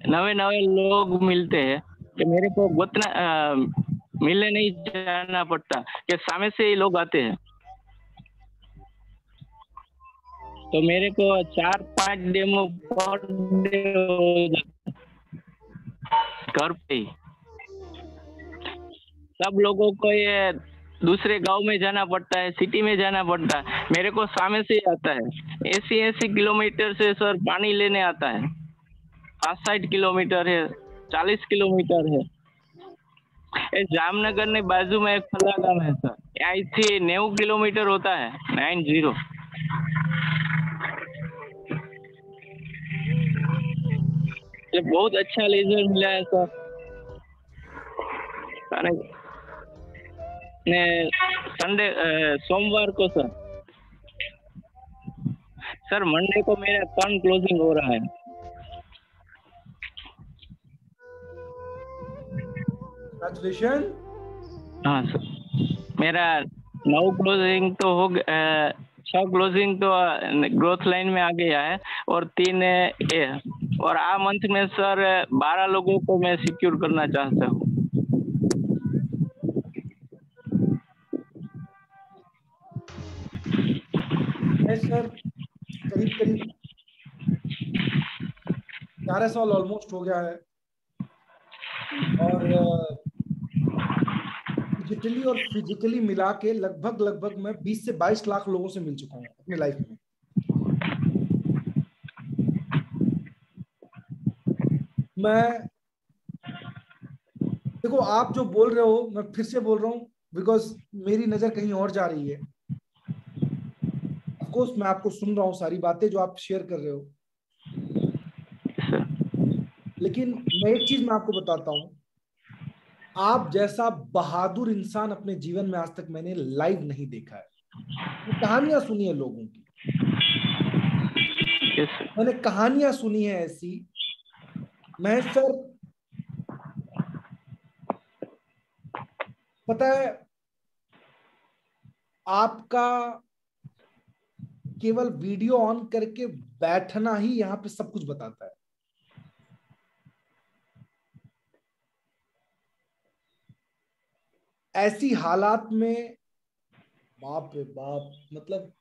नए लोग मिलते हैं कि मेरे को उतना मिलने नहीं जाना पड़ता, कि सामने से ही लोग आते हैं। तो मेरे को 4-5 डेमो पर डे हो जाता घर पे ही। सब लोगों को ये दूसरे गांव में जाना पड़ता है, सिटी में जाना पड़ता है, मेरे को सामने से ही आता है। 80 किलोमीटर से सर पानी लेने आता है। 60 किलोमीटर है, 40 किलोमीटर है। जामनगर ने बाजू में एक फला गांव है सर, यहाँ से 90 किलोमीटर होता है। 90 ये बहुत अच्छा रिजल्ट मिला है सर। संडे सोमवार को सर मंडे को मेरा 3 क्लोजिंग हो रहा है। Congratulations. हाँ सर, मेरा 9 क्लोजिंग तो हो गया, सर क्लोजिंग तो ग्रोथ लाइन में आ गया है और 3 ए, और आ मंथ में सर 12 लोगों को मैं सिक्योर करना चाहता हूँ। सर करीब करीब 11 साल ऑलमोस्ट हो गया है और डिजिटली और फिजिकली मिला के लगभग मैं 20 से 22 लाख लोगों से मिल चुका हूँ अपनी लाइफ में। मैं देखो, आप जो बोल रहे हो मैं फिर से बोल रहा हूँ बिकॉज मेरी नजर कहीं और जा रही है। ऑफ कोर्स मैं आपको सुन रहा हूँ सारी बातें जो आप शेयर कर रहे हो, लेकिन मैं एक चीज मैं आपको बताता हूँ, आप जैसा बहादुर इंसान अपने जीवन में आज तक मैंने लाइव नहीं देखा है। मैं कहानियां सुनी है लोगों की, मैंने कहानियां सुनी है ऐसी। मैं सर पता है, आपका केवल वीडियो ऑन करके बैठना ही यहाँ पे सब कुछ बताता है। ऐसी हालात में बाप रे बाप, मतलब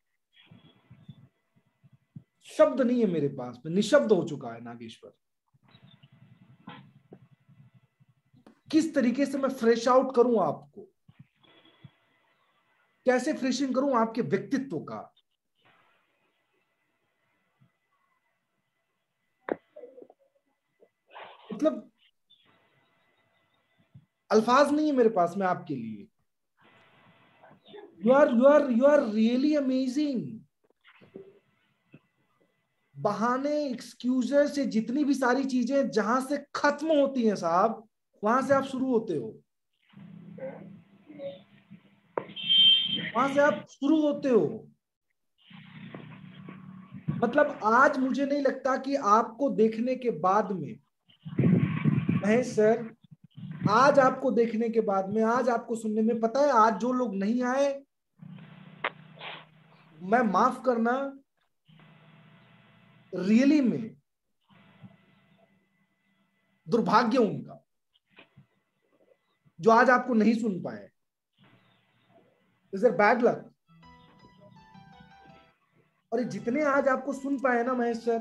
शब्द नहीं है मेरे पास, मैं निशब्द हो चुका है नागेश्वर। किस तरीके से मैं फ्रेश आउट करूं आपको, कैसे फ्रेशिंग करूं आपके व्यक्तित्व का। मतलब अल्फाज नहीं है मेरे पास में आपके लिए। You are really amazing. बहाने, एक्सक्यूजेस से जितनी भी सारी चीजें जहां से खत्म होती हैं साहब, वहां से आप शुरू होते हो, वहां से आप शुरू होते हो। मतलब आज मुझे नहीं लगता कि आपको देखने के बाद में, महेश सर, आज आपको देखने के बाद में, आज आपको सुनने में, पता है आज जो लोग नहीं आए, मैं माफ करना, रियली में दुर्भाग्य उनका जो आज आपको नहीं सुन पाए। Is it bad luck? और जितने आज आपको सुन पाए ना महेश सर,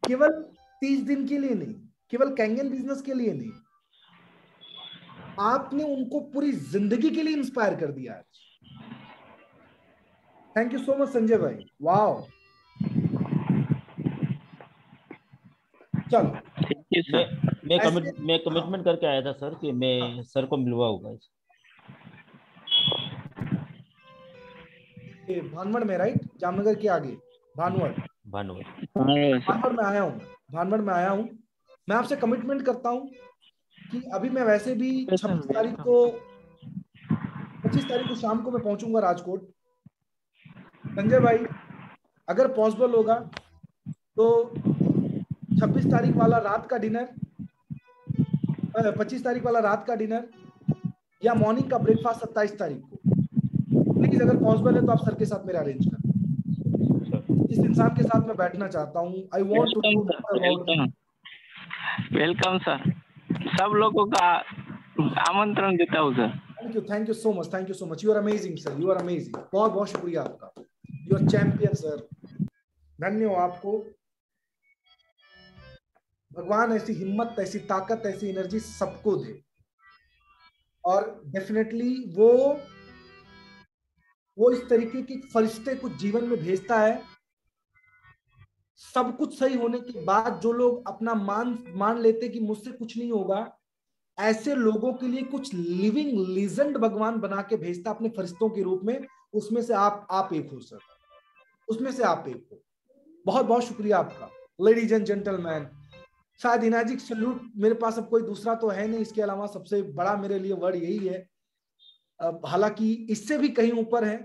केवल 30 दिन के लिए नहीं, केवल कैंगन बिजनेस के लिए नहीं, आपने उनको पूरी जिंदगी के लिए इंस्पायर कर दिया आज। Thank you so much Sanjay भाई, वाओ। चलो, मैं कमिटमेंट करके आया था सर कि मैं सर को मिलवाऊंगा। भानवड़ में, राइट? जामनगर के आगे भानवड़ में आया हूँ, भानवड़ में आया हूँ। मैं आपसे कमिटमेंट करता हूँ कि अभी मैं वैसे भी 26 तारीख को शाम को मैं पहुंचूंगा राजकोट। संजय भाई, अगर पॉसिबल होगा तो 26 तारीख वाला रात का डिनर, 25 तारीख वाला रात का डिनर या मॉर्निंग का ब्रेकफास्ट 27 तारीख को, प्लीज अगर पॉसिबल है तो आप सर के साथ मेरा अरेंज कर। इस इंसान के साथ मैं बैठना चाहता हूँ। I want to welcome sir, सब लोगों का आमंत्रण देता हूँ sir. Thank you so much. You are amazing sir, you are amazing. बहुत बहुत शुक्रिया आपका, यू आर चैंपियन सर। धन्यवाद आपको। भगवान ऐसी हिम्मत, ऐसी ताकत, ऐसी एनर्जी सबको दे, और डेफिनेटली वो इस तरीके के फरिश्ते कुछ जीवन में भेजता है। सब कुछ सही होने के बाद जो लोग अपना मान लेते कि मुझसे कुछ नहीं होगा, ऐसे लोगों के लिए कुछ लिविंग लीजेंड भगवान बना के भेजता अपने फरिश्तों के रूप में। उसमें से आप एक हो सर, उसमें से आप एक हो। बहुत बहुत शुक्रिया आपका। लेडीज एंड जेंटलमैन, शायद इनाजिक सल्यूट मेरे पास अब कोई दूसरा तो है नहीं, इसके अलावा सबसे बड़ा मेरे लिए वर्ड यही है। हालांकि इससे भी कहीं ऊपर है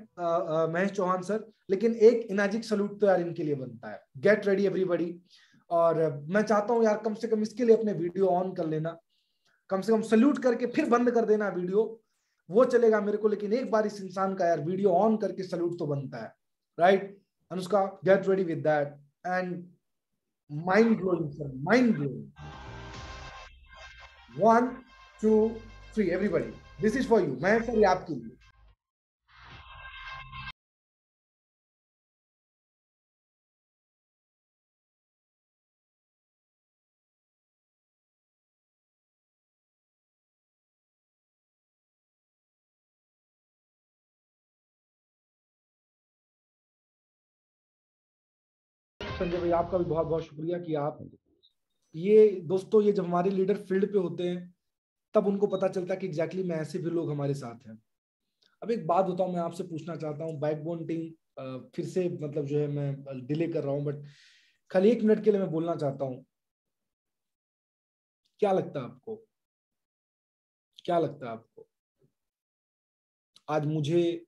महेश चौहान सर, लेकिन एक इनाजिक सल्यूट तो यार इनके लिए बनता है। Get ready everybody. और मैं चाहता हूं यार कम से कम इसके लिए अपने वीडियो ऑन कर लेना, कम से कम सल्यूट करके फिर बंद कर देना वीडियो। वो चलेगा मेरे को, लेकिन एक बार इस इंसान का यार वीडियो ऑन करके सल्यूट तो बनता है, right? Anushka, get ready with that and mind blowing sir, mind blowing. 1 2 3 everybody, this is for you. मैं सर, ये आपके लिए। संजय भाई, आपका भी बहुत बहुत शुक्रिया कि आप ये दोस्तों, ये जब हमारे लीडर फील्ड पे होते हैं तब उनको पता चलता है कि एग्जैक्टली में ऐसे भी लोग हमारे साथ हैं। अब एक बात बताऊं, मैं आपसे पूछना चाहता हूं, बैकबोन टीम फिर से मतलब जो है मैं डिले कर रहा हूं, बट खाली 1 मिनट के लिए मैं बोलना चाहता हूं। क्या लगता है आपको, क्या लगता है आपको आज मुझे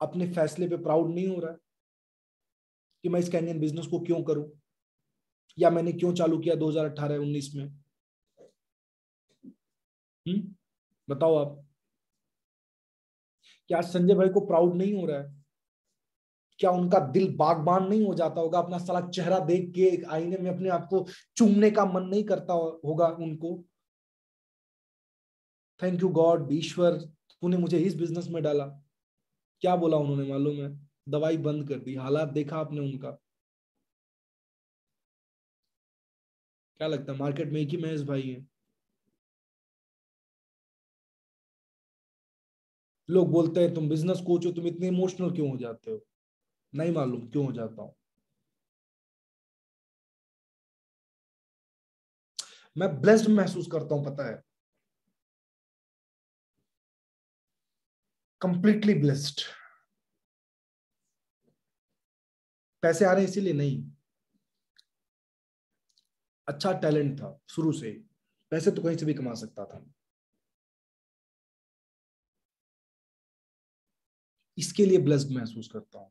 अपने फैसले पे प्राउड नहीं हो रहा है कि मैं इस कैनियन बिजनेस को क्यों करूं, या मैंने क्यों चालू किया 2018-19 में? बताओ आप, क्या संजय भाई को प्राउड नहीं हो रहा है? क्या उनका दिल बागबान नहीं हो जाता होगा? अपना साला चेहरा देख के आईने में अपने आप को चूमने का मन नहीं करता होगा उनको? थैंक यू गॉड, ईश्वर, तूने मुझे इस बिजनेस में डाला। क्या बोला उन्होंने मालूम है? दवाई बंद कर दी। हालात देखा आपने उनका? क्या लगता है मार्केट में एक ही महेश भाई है? लोग बोलते हैं तुम बिजनेस कोच हो, तुम इतने इमोशनल क्यों हो जाते हो? नहीं मालूम क्यों हो जाता हूं। मैं ब्लेस्ड महसूस करता हूं, पता है, कंप्लीटली ब्लेस्ड। पैसे आ रहे हैं इसीलिए नहीं, अच्छा टैलेंट था शुरू से। पैसे तो कहीं से भी कमा सकता था, इसके लिए ब्लेस्ड महसूस करता हूं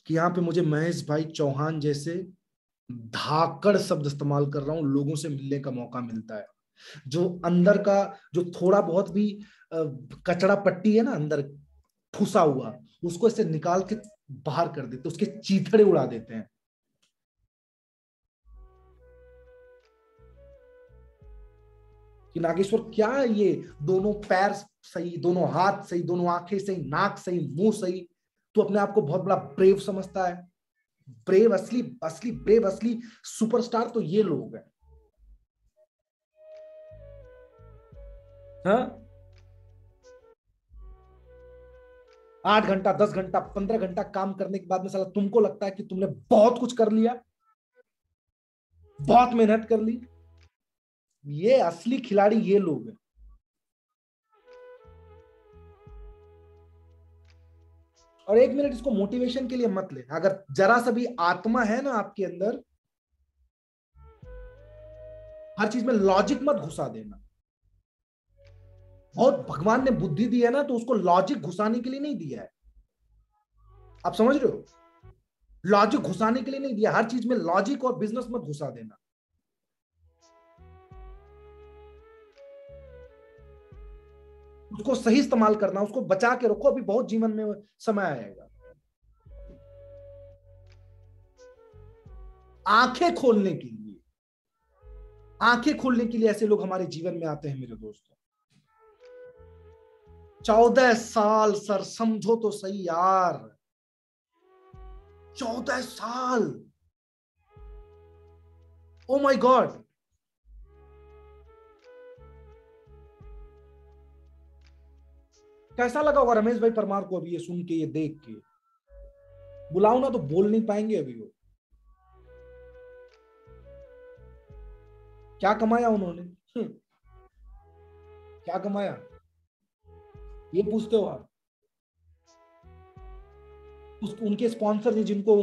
कि यहाँ पे मुझे महेश भाई चौहान जैसे धाकड़ शब्द इस्तेमाल कर रहा हूं, लोगों से मिलने का मौका मिलता है। जो अंदर का, जो थोड़ा बहुत भी कचड़ा पट्टी है ना अंदर ठुसा हुआ, उसको ऐसे निकाल के बाहर कर देते, उसके चीथड़े उड़ा देते हैं। कि नागेश्वर क्या ये दोनों पैर सही, दोनों हाथ सही, दोनों आंखें सही, नाक सही, मुंह सही, तू अपने आप को बहुत बड़ा ब्रेव समझता है? ब्रेव, असली असली ब्रेव, असली सुपरस्टार तो ये लोग हैं। हाँ, 8 घंटा 10 घंटा 15 घंटा काम करने के बाद में साला तुमको लगता है कि तुमने बहुत कुछ कर लिया, बहुत मेहनत कर ली। ये असली खिलाड़ी ये लोग हैं। और 1 मिनट इसको मोटिवेशन के लिए मत ले, अगर जरा सा भी आत्मा है ना आपके अंदर, हर चीज में लॉजिक मत घुसा देना। बहुत भगवान ने बुद्धि दी है ना, तो उसको लॉजिक घुसाने के लिए नहीं दिया है। आप समझ रहे हो? लॉजिक घुसाने के लिए नहीं दिया, हर चीज में लॉजिक और बिजनेस मत घुसा देना। उसको सही इस्तेमाल करना, उसको बचा के रखो, अभी बहुत जीवन में समय आएगा। आंखें खोलने के लिए, आंखें खोलने के लिए ऐसे लोग हमारे जीवन में आते हैं मेरे दोस्तों। 14 साल सर, समझो तो सही यार, 14 साल, ओ माय गॉड। कैसा लगा होगा रमेश भाई परमार को अभी ये सुन के, ये देख के? बुलाओ ना तो बोल नहीं पाएंगे अभी वो। क्या कमाया उन्होंने? क्या कमाया ये पूछते हो आप? उनके स्पॉन्सर ने जिनको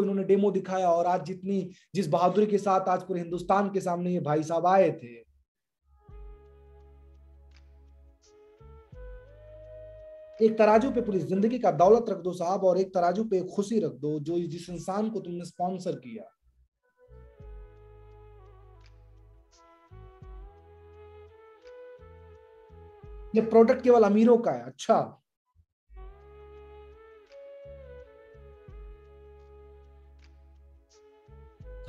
इन्होंने डेमो दिखाया, और आज जिस बहादुरी के साथ आज पूरे हिंदुस्तान के सामने ये भाई साहब आए थे। एक तराजू पे पूरी जिंदगी का दौलत रख दो साहब, और एक तराजू पे खुशी रख दो जो जिस इंसान को तुमने स्पॉन्सर किया। ये प्रोडक्ट केवल अमीरों का है? अच्छा,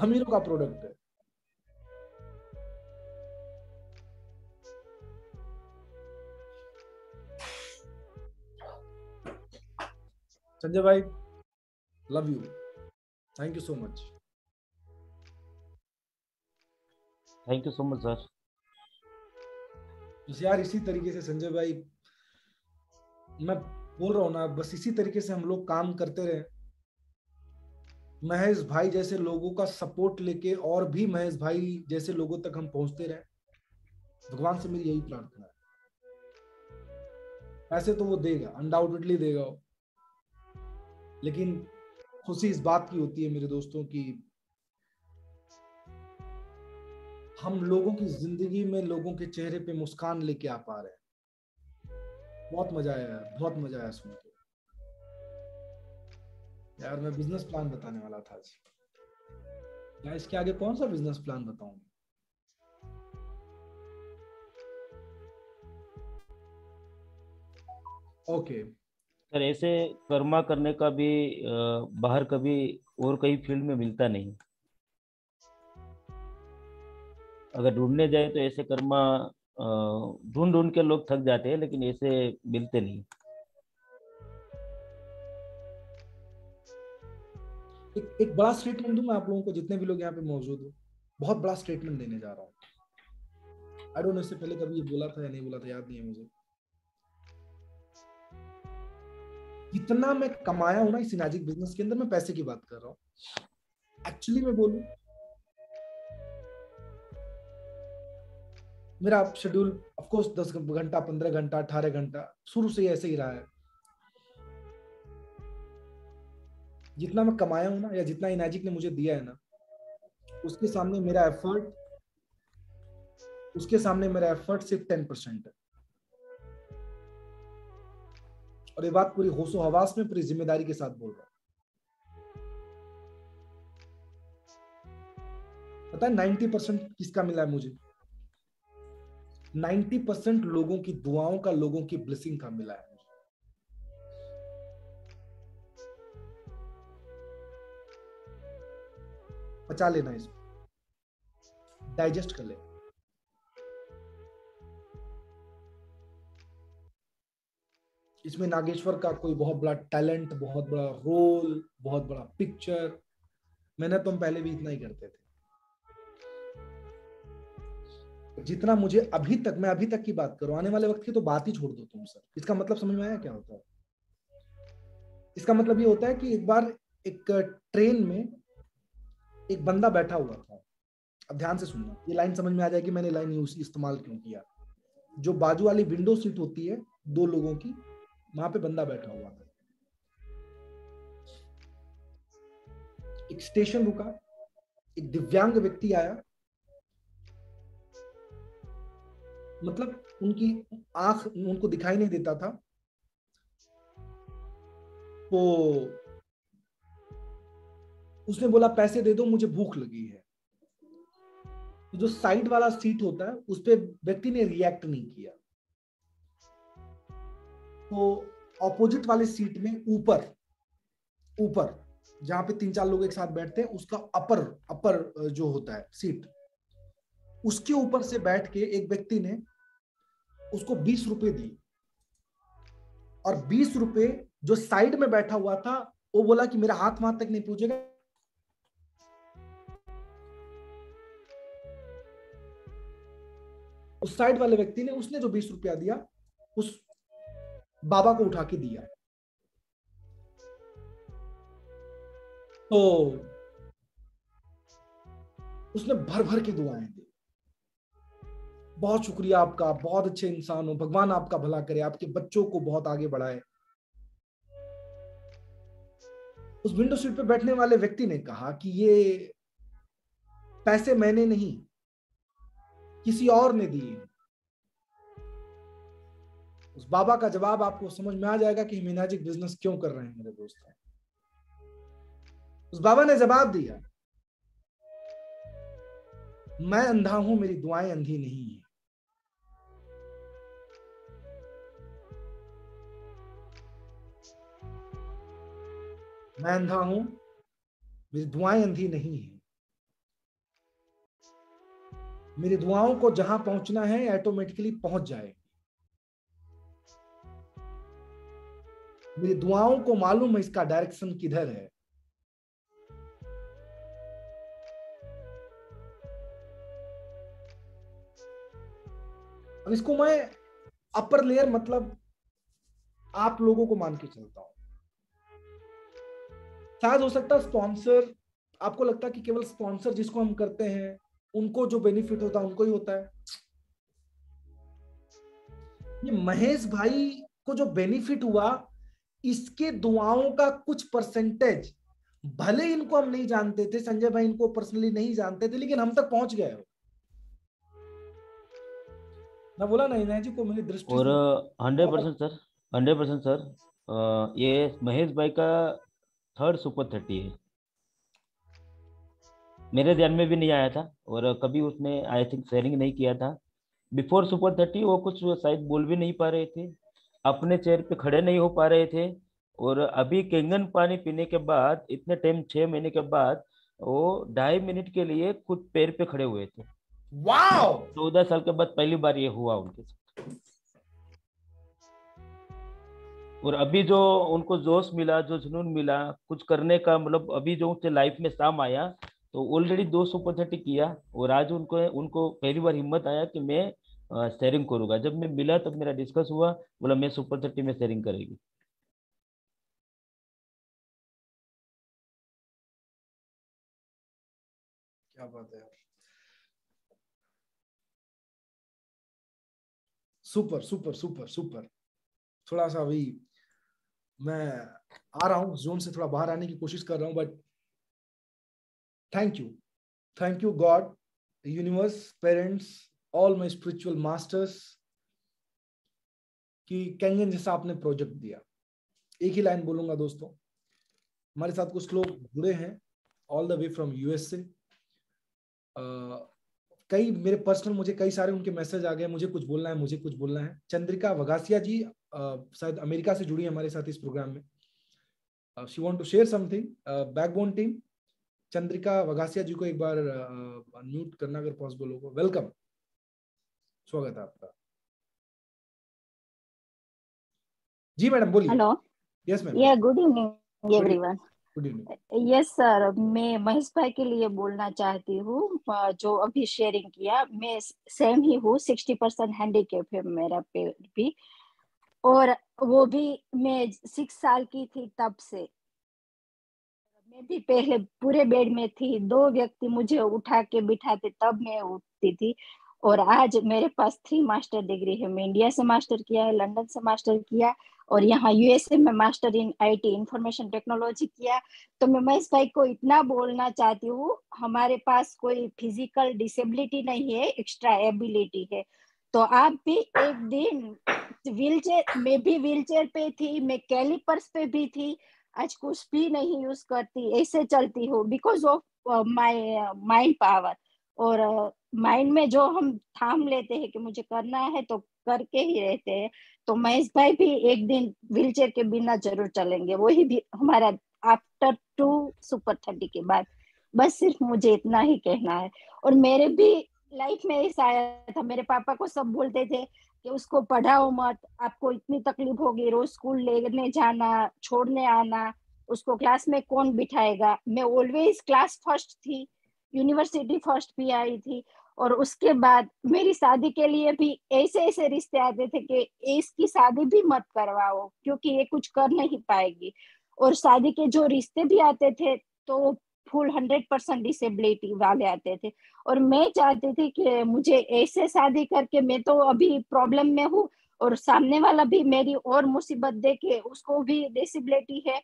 अमीरों का प्रोडक्ट है। संजय भाई, love you, thank you so much. Thank you so much sir. बस यार इसी तरीके से संजय भाई, मैं बोल रहा हूँ ना, बस इसी तरीके से हम लोग काम करते रहे, महेश भाई जैसे लोगों का सपोर्ट लेके और भी महेश भाई जैसे लोगों तक हम पहुंचते रहे। भगवान से मेरी यही प्रार्थना है। पैसे तो वो देगा, अनडाउटेडली देगा वो, लेकिन खुशी इस बात की होती है मेरे दोस्तों की हम लोगों की जिंदगी में लोगों के चेहरे पे मुस्कान लेके आ पा रहे हैं। बहुत मजा आया, बहुत मजा आया सुन के। यार मैं बिजनेस प्लान बताने वाला था आज, यार इसके आगे कौन सा बिजनेस प्लान बताऊं? ओके सर ऐसे कर्मा करने का भी बाहर कभी और कई फील्ड में मिलता नहीं। अगर ढूंढने जाए तो ऐसे कर्मा ढूंढ ढूंढ के लोग थक जाते हैं, लेकिन ऐसे मिलते नहीं। एक बड़ा स्टेटमेंट दूं मैं आप लोगों को, जितने भी लोग यहाँ पे मौजूद हो, बहुत बड़ा स्टेटमेंट देने जा रहा हूँ। आई डोंट नो इससे पहले कभी ये बोला था या नहीं बोला था, याद नहीं है मुझे। जितना मैं कमाया हूं ना इस सिनाजिक बिजनेस के अंदर, मैं पैसे की बात कर रहा हूँ। एक्चुअली मैं बोलूं, मेरा शेड्यूल ऑफ कोर्स 10 घंटा, 15 घंटा, 18 घंटा शुरू से ऐसे ही रहा है। जितना मैं कमाया हूं ना, या जितना इनाजिक ने मुझे दिया है ना, उसके सामने मेरा एफर्ट सिर्फ 10% है। और ये बात पूरी होशो हवास में, पूरी जिम्मेदारी के साथ बोल रहा हूं। पता है 90% किसका मिला है मुझे? 90% लोगों की दुआओं का, लोगों की ब्लेसिंग का मिला है। पचा लेना, इसको डाइजेस्ट कर ले। इसमें नागेश्वर का कोई बहुत बड़ा टैलेंट, बहुत बड़ा रोल, बहुत बड़ा पिक्चर, मेहनत तो हम पहले भी इतना ही करते थे। जितना मुझे अभी तक, मैं अभी तक की बात करूं, आने वाले वक्त की तो बात ही छोड़ दो तुम सर। इसका मतलब समझ में आया क्या होता है? इसका मतलब ये होता है कि एक बार एक ट्रेन में एक बंदा बैठा हुआ था। अब ध्यान से सुनना, ये लाइन समझ में आ जाएगी मैंने लाइन इस्तेमाल क्यों किया। जो बाजू वाली विंडो सीट होती है 2 लोगों की, वहां पे बंदा बैठा हुआ था। एक स्टेशन रुका, एक दिव्यांग व्यक्ति आया, मतलब उनकी आंख, उनको दिखाई नहीं देता था, तो उसने बोला पैसे दे दो, मुझे भूख लगी है। तो जो साइड वाला सीट होता है उस पे व्यक्ति ने रिएक्ट नहीं किया। तो ऑपोजिट वाले सीट में ऊपर जहां पे 3-4 लोग एक साथ बैठते हैं, उसका अपर जो होता है सीट, उसके ऊपर से बैठ के एक व्यक्ति ने उसको 20 रुपए दिए। और 20 रुपए जो साइड में बैठा हुआ था, वो बोला कि मेरा हाथ वहां तक नहीं पहुंचेगा। उस साइड वाले व्यक्ति ने, उसने जो 20 रुपया दिया, उस बाबा को उठा के दिया। तो उसने भर भर के दुआएं दी, बहुत शुक्रिया आपका, बहुत अच्छे इंसान हो, भगवान आपका भला करे, आपके बच्चों को बहुत आगे बढ़ाए। उस विंडो सीट पे बैठने वाले व्यक्ति ने कहा कि ये पैसे मैंने नहीं, किसी और ने दिए। उस बाबा का जवाब आपको समझ में आ जाएगा कि हम इनाजिक बिजनेस क्यों कर रहे हैं मेरे दोस्तों। उस बाबा ने जवाब दिया, मैं अंधा हूं, मेरी दुआएं अंधी नहीं है। मैं अंधा हूं, मेरी दुआएं अंधी नहीं है। मेरी दुआओं को जहां पहुंचना है ऑटोमेटिकली पहुंच जाए। मेरी दुआओं को मालूम है इसका डायरेक्शन किधर है। अब इसको मैं अपर लेयर मतलब आप लोगों को मान के चलता हूं। शायद हो सकता है स्पॉन्सर, आपको लगता है कि केवल स्पॉन्सर जिसको हम करते हैं उनको जो बेनिफिट होता है उनको ही होता है। ये महेश भाई को जो बेनिफिट हुआ, इसके दुआओं का कुछ परसेंटेज, भले इनको हम नहीं जानते थे, संजय भाई इनको पर्सनली नहीं जानते थे, लेकिन हम तक पहुंच गए। मैं बोला ना इनाय जी को मेरी दृष्टि और से 100% सर, 100% सर, ये महेश भाई का 3rd सुपर 30 है। मेरे ध्यान में भी नहीं आया था और कभी उसने आई थिंक शेयरिंग नहीं किया था। बिफोर सुपर 30 वो कुछ शायद बोल भी नहीं पा रहे थे, अपने चेयर पे खड़े नहीं हो पा रहे थे। और अभी केंगन पानी पीने के बाद, इतने टाइम 6 महीने के बाद, वो 2.5 मिनट के लिए खुद पैर पे खड़े हुए थे। वाओ! 14 साल के बाद पहली बार ये हुआ उनके साथ। और अभी जो उनको जोश मिला, जो जुनून मिला कुछ करने का, मतलब अभी जो उनके लाइफ में शाम आया, तो ऑलरेडी 2 सुपर 30 किया। और आज उनको उनको पहली बार हिम्मत आया कि मैं शेयरिंग करूंगा। जब मैं मिला तब मेरा डिस्कस हुआ, बोला मैं सुपर 30 में शेयरिंग करेगी। क्या बात है यार, सुपर सुपर सुपर सुपर। थोड़ा सा अभी मैं आ रहा हूँ जोन से, थोड़ा बाहर आने की कोशिश कर रहा हूँ, but thank you God, universe, parents, all my spiritual masters कि केंगन जैसा आपने प्रोजेक्ट दिया। एक ही लाइन बोलूंगा दोस्तों, हमारे साथ कुछ लोग जुड़े हैं all the way from USA. कई मेरे पर्सनल, मुझे कई सारे उनके मैसेज आ गए, मुझे कुछ बोलना है, मुझे कुछ बोलना है। चंद्रिका वगासिया जी शायद अमेरिका से जुड़ी है हमारे साथ इस प्रोग्राम में। She want to share something. Backbone team, Chandrika Vagasiya ji को एक बार अनम्यूट करना अगर पॉसिबल होगा। वेलकम, स्वागत है आपका। जी मैडम बोलिए। Hello, yes ma'am. Yeah good evening everyone. Good evening. Yes sir, मैं महेश भाई के लिए बोलना चाहती हूँ। जो अभी शेयरिंग किया, मैं सेम ही हूँ, 60% हैंडीकैप है मेरा पे भी। और वो भी मैं 6 साल की थी तब से। मैं भी पहले पूरे बेड में थी, 2 व्यक्ति मुझे उठा के बिठाते तब मैं उठती थी। और आज मेरे पास 3 मास्टर डिग्री है। मैं इंडिया से मास्टर किया है, लंदन से मास्टर किया, और यहाँ यूएसए में master in IT information technology किया। तो मैं महेश भाई को इतना बोलना चाहती हूँ, हमारे पास कोई फिजिकल डिसेबिलिटी नहीं है, एक्स्ट्रा एबिलिटी है। तो आप भी एक दिन व्हीलचेयर, मैं भी व्हीलचेयर पे थी, मैं कैलिपर्स पे भी थी, आज कुछ भी नहीं यूज करती, ऐसे चलती हूँ because of my mind power. और माइंड में जो हम थाम लेते हैं कि मुझे करना है तो करके ही रहते हैं। तो महेश भाई भी एक दिन व्हीलचेयर के बिना जरूर चलेंगे, वही भी हमारा आफ्टर 2 सुपर 30 के बाद। बस सिर्फ मुझे इतना ही कहना है। और मेरे भी लाइफ में ऐसा आया था, मेरे पापा को सब बोलते थे कि उसको पढ़ाओ मत, आपको इतनी तकलीफ होगी, रोज स्कूल लेने जाना, छोड़ने आना, उसको क्लास में कौन बिठाएगा। मैं ऑलवेज क्लास फर्स्ट थी, यूनिवर्सिटी फर्स्ट भी आई थी। और उसके बाद मेरी शादी के लिए भी ऐसे ऐसे रिश्ते आते थे कि इसकी शादी भी मत करवाओ क्योंकि ये कुछ कर नहीं पाएगी। और शादी के जो रिश्ते भी आते थे तो फुल 100% डिसेबिलिटी वाले आते थे। और मैं चाहती थी कि मुझे ऐसे शादी करके, मैं तो अभी प्रॉब्लम में हूँ और सामने वाला भी मेरी और मुसीबत दे के उसको भी डिसेबिलिटी है,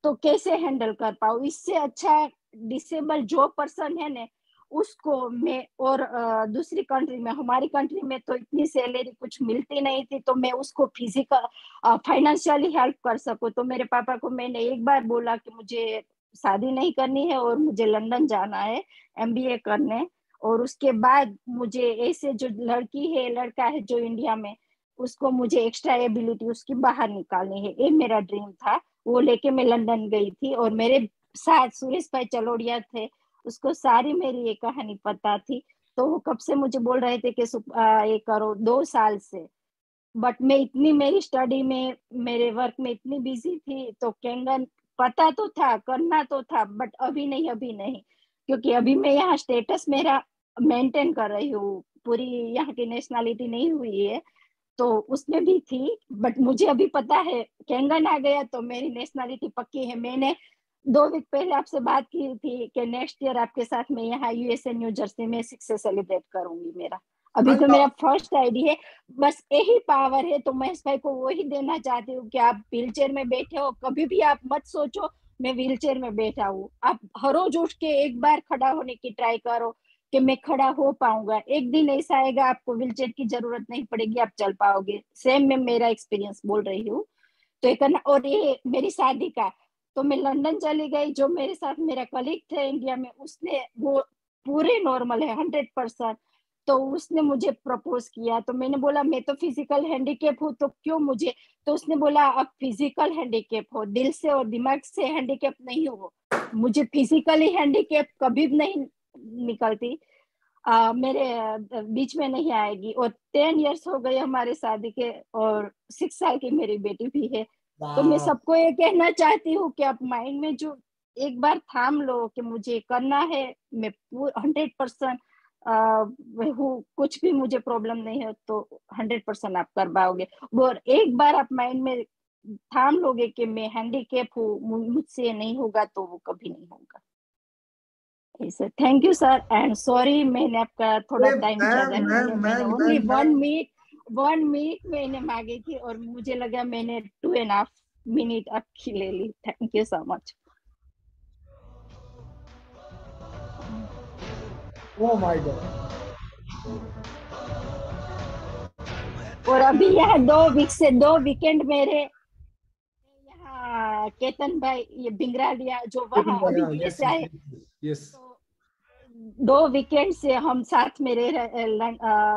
तो कैसे हैंडल कर पाऊँ। इससे अच्छा डिसेबल जो पर्सन है ना, उसको मैं, और दूसरी कंट्री में, हमारी कंट्री में तो इतनी सैलरी कुछ मिलती नहीं थी, तो मैं उसको फिजिकल फाइनेंशियली हेल्प कर सकूँ। तो मेरे पापा को मैंने एक बार बोला कि मुझे शादी नहीं करनी है और मुझे लंदन जाना है एमबीए करने। और उसके बाद मुझे ऐसे जो लड़की है, लड़का है जो इंडिया में, उसको मुझे एक्स्ट्रा एबिलिटी उसकी बाहर निकालनी है, ये मेरा ड्रीम था। वो लेके मैं लंदन गई थी और मेरे साथ सुरेश भाई चलोड़िया थे, उसको सारी मेरी ये कहानी पता थी। तो वो कब से मुझे बोल रहे थे कि ये करो, 2 साल से। बट मैं इतनी मेरी स्टडी में मेरे वर्क में इतनी बिजी थी, तो केंगन पता तो था, करना तो था, बट अभी नहीं, क्योंकि अभी मैं यहाँ स्टेटस मेरा मेंटेन कर रही हूँ, पूरी यहाँ की नेशनलिटी नहीं हुई है, तो उसमें भी थी। बट मुझे अभी पता है केंगन आ गया तो मेरी नेशनलिटी पक्की है। मैंने 2 वीक पहले आपसे बात की थी कि नेक्स्ट ईयर आपके साथ मैं यहाँ यूएसए न्यू जर्सी में 6 से सेलिब्रेट करूंगी मेरा। अभी तो मेरा फर्स्ट आईडी है, बस यही पावर है। तो महेश भाई को वही देना चाहती हूँ कि आप व्हील चेयर में बैठे हो, कभी भी आप मत सोचो मैं व्हील चेयर में बैठा हूँ। आप हर रोज उठ के एक बार खड़ा होने की ट्राई करो कि मैं खड़ा हो पाऊंगा। एक दिन ऐसा आएगा आपको व्हील चेयर की जरूरत नहीं पड़ेगी, आप चल पाओगे। सेम में मेरा एक्सपीरियंस बोल रही हूँ। तो एक और ये मेरी शादी का, तो मैं लंदन चली गई, जो मेरे साथ मेरा कलीग थे इंडिया में, उसने वो पूरे नॉर्मल है 100%, तो उसने मुझे प्रपोज किया। तो मैंने बोला मैं तो फिजिकल हैंडीकैप हूँ, तो क्यों मुझे, तो उसने बोला आप फिजिकल हैंडीकैप हो, दिल से और दिमाग से हैंडीकैप नहीं हो। मुझे फिजिकली हैंडीकैप कभी नहीं निकलती, मेरे बीच में नहीं आएगी। और 10 इयर्स हो गए हमारे शादी के, और 6 साल की मेरी बेटी भी है। तो मैं सबको ये कहना चाहती हूँ कि आप माइंड में जो एक बार थाम लो कि मुझे करना है, मैं 100% हूँ, कुछ भी मुझे प्रॉब्लम नहीं है, तो 100% आप कर पाओगे। और एक बार आप माइंड में थाम लोगे कि मैं हैंडीकैप हूँ, मुझसे नहीं होगा, तो वो कभी नहीं होगा। Sir thank you sir, and sorry मैंने आपका थोड़ा टाइम ज्यादा लिया। मैंने ओनली 1 मिनट मैंने मांगी थी, और मुझे लगा मैंने 2.5 मिनट आपकी ले ली। Thank you so much. Oh my God. और अभी यहाँ 2 वीकेंड मेरे यहाँ केतन भाई ये बिंगरालिया जो वहाँ अभी यूएस आए, तो 2 वीकेंड से हम साथ में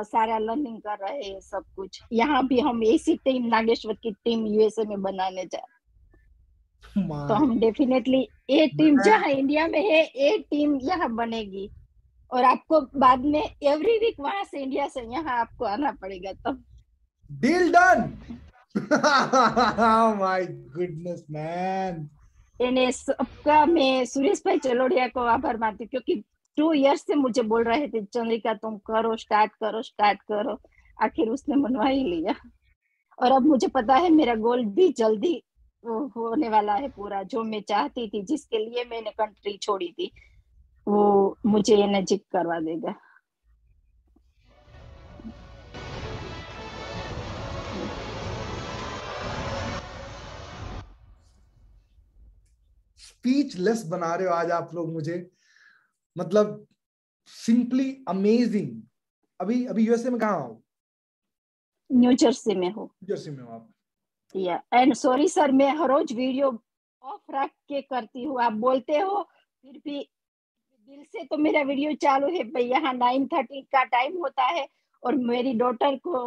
सारा लर्निंग कर रहे हैं सब कुछ। यहाँ भी हम ऐसी टीम नागेश्वर की टीम यूएसए में बनाने जा रहे, तो हम डेफिनेटली ये टीम जहाँ इंडिया में है, ये टीम यहाँ बनेगी। और आपको बाद में एवरी वीक वहां से इंडिया से यहाँ आपको आना पड़ेगा। तो deal done. My goodness man. इन्हें सबका मैं सुरेश भाई चलोड़िया को आभार मानती हूँ, क्योंकि 2 इयर्स से मुझे बोल रहे थे चंद्रिका तुम करो, स्टार्ट करो। आखिर उसने मनवा ही लिया। और अब मुझे पता है मेरा गोल भी जल्दी होने वाला है पूरा। जो मैं चाहती थी, जिसके लिए मैंने कंट्री छोड़ी थी, वो मुझे ये नजीक करवा देगा। स्पीचलेस बना रहे हो आज आप लोग मुझे, मतलब सिंपली अमेजिंग। अभी यूएसए में कहाँ हो? न्यू जर्सी में हो। जर्सी में हो आप? या एंड सॉरी सर, मैं हर रोज वीडियो ऑफ रख के करती हूँ, आप बोलते हो, फिर भी दिल से तो मेरा वीडियो चालू है भाई। यहाँ 9:30 का टाइम होता है, और मेरी डॉटर को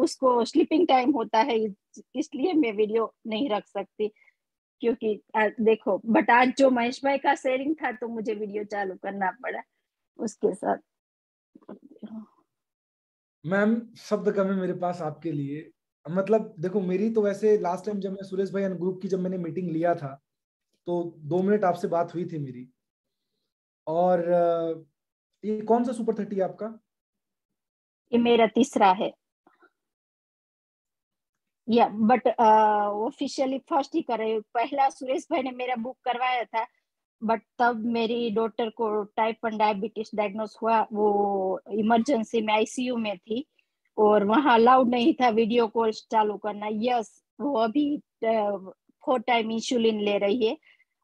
उसको स्लीपिंग टाइम होता है, इसलिए मैं वीडियो नहीं रख सकती। क्योंकि देखो, बट आज जो महेश भाई का शेयरिंग था, तो मुझे वीडियो चालू करना पड़ा उसके साथ। मैम शब्द कम है मेरे पास आपके लिए। मतलब देखो, मेरी तो वैसे लास्ट टाइम जब मैं सुरेश भाई एंड ग्रुप की जब मैंने मीटिंग लिया था, तो 2 मिनट आपसे बात हुई थी मेरी। और ये कौन सा सुपर 30 है आपका? ये मेरा तीसरा है। या बट ऑफिशियली फर्स्ट ही कर रही हूँ। पहला सुरेश भाई ने मेरा बुक करवाया था, बट तब मेरी डॉटर को टाइप 1 डायबिटीज डायग्नोस हुआ। वो इमरजेंसी में आईसीयू में थी, और वहां अलाउड नहीं था वीडियो कॉल चालू करना। यस, वो अभी 4 टाइम इंसुलिन ले रही है,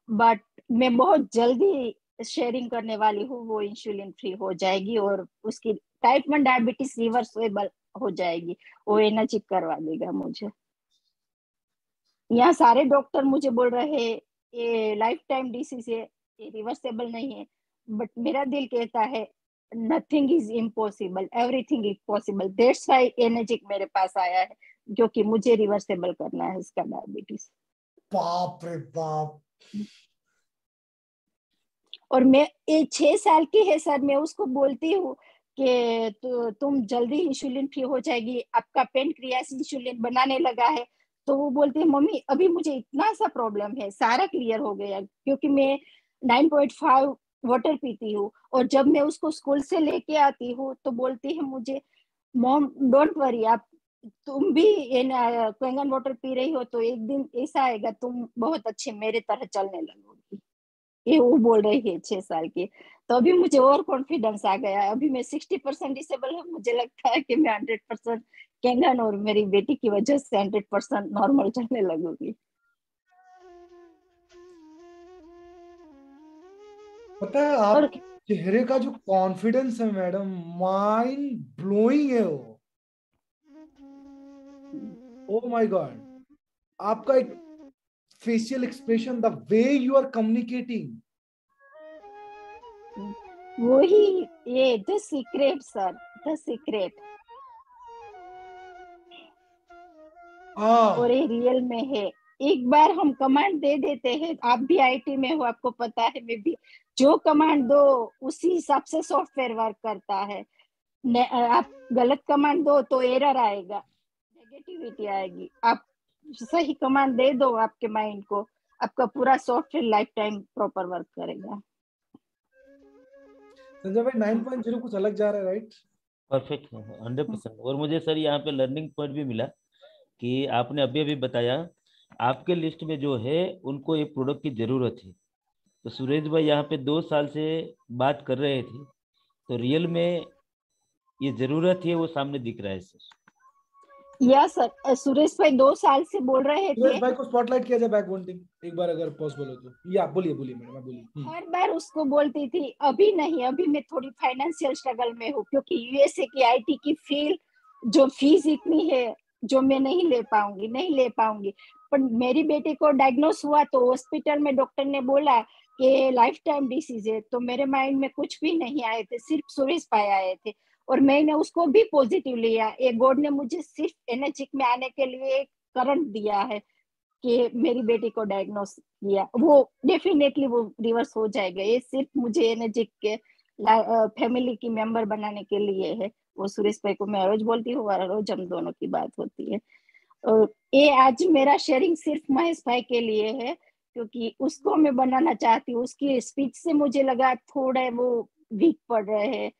बट मैं बहुत जल्दी शेयरिंग करने वाली हूँ। वो इंसुलिन फ्री हो जाएगी, और उसकी टाइप 1 डायबिटीज रिवर्सेबल हो जाएगी। वो एनर्जी करवा देगा मुझे। यहाँ सारे डॉक्टर मुझे बोल रहे हैं ये लाइफ टाइम डिसीज है, ये रिवर्सेबल नहीं है, बट मेरा दिल कहता है nothing is impossible, everything is possible. That's why energic मेरे पास आया है। क्योंकि मुझे रिवर्सेबल करना है इसका डायबिटीज। बाप रे बाप। और मैं ये 6 साल की है सर, मैं उसको बोलती हूँ कि तुम जल्दी इंसुलिन फ्री हो जाएगी, आपका पेनक्रियास इंसुलिन बनाने लगा है। तो वो बोलती है मम्मी अभी मुझे इतना सा प्रॉब्लम है, सारा क्लियर हो गया, क्योंकि मैं 9.5 वाटर पीती हूँ। और जब मैं उसको स्कूल से लेके आती हूँ तो बोलती है मुझे, मॉम डोंट वरी, आप तुम भी क्वेंगन वाटर पी रही हो तो एक दिन ऐसा आएगा तुम बहुत अच्छे मेरे तरह चलने लगोगी। ये वो बोल रही है 6 साल की। तो अभी मुझे और कॉन्फिडेंस आ गया है। अभी मैं 60% डिसेबल हूँ, मुझे लगता है कि मैं 100% कैंगन और मेरी बेटी की वजह से 100% नॉर्मल चलने लगूंगी। पता है आप चेहरे का जो कॉन्फिडेंस है मैडम, माइंड ब्लोइंग है वो। ओ माय गॉड, आपका एक facial expression, the way you are communicating, वही ये the secret sir, the secret. और ये रियल में है। एक बार हम कमांड दे देते हैं, आप भी आईटी में हो आपको पता है, मैं भी, जो कमांड दो उसी हिसाब से सॉफ्टवेयर वर्क करता है। आप गलत कमांड दो तो एरर आएगा, नेगेटिविटी आएगी। आप सही कमांड दे दो आपके माइंड को, आपका पूरा software life time proper work करेगा। संजय भाई 9.0 कुछ अलग जा रहा है, राइट? परफेक्ट है 100%। और मुझे सर यहाँ पे लर्निंग पॉइंट भी मिला कि आपने अभी अभी बताया आपके लिस्ट में जो है उनको एक प्रोडक्ट की जरूरत है। तो सुरेश भाई यहाँ पे 2 साल से बात कर रहे थे, तो रियल में ये जरूरत है वो सामने दिख रहा है सर। या सर, सुरेश भाई 2 साल से बोल रहे सुरेश थे। भाई को स्पॉटलाइट किया जाए बैक वन टीम एक बार अगर पॉसिबल हो तो। या बोलिए बोलिए मैडम, बोलिए। हर बार उसको बोलती थी अभी नहीं, अभी मैं थोड़ी फाइनेंशियल स्ट्रगल में हूँ, क्योंकि यूएसए की आईटी की जो फीस इतनी है जो मैं नहीं ले पाऊंगी। पर मेरी बेटी को डायग्नोस हुआ तो हॉस्पिटल में डॉक्टर ने बोला कि लाइफ टाइम डिसीज है। तो मेरे माइंड में कुछ भी नहीं आए थे, सिर्फ सुरेश भाई आए थे और मैंने उसको भी पॉजिटिव लिया। ये गॉड ने मुझे सिर्फ एनर्जिक में आने के लिए करंट दिया है कि मेरी बेटी को डायग्नोस किया, वो डेफिनेटली वो रिवर्स हो जाएगा। ये सिर्फ मुझे एनर्जिक के फैमिली की मेंबर बनाने के लिए है। वो सुरेश भाई को मैं रोज बोलती हूँ और रोज हम दोनों की बात होती है। और ये आज मेरा शेयरिंग सिर्फ महेश भाई के लिए है, क्योंकि उसको मैं बनाना चाहती हूँ। उसकी स्पीच से मुझे लगा थोड़ा वो वीक पड़ रहे हैं,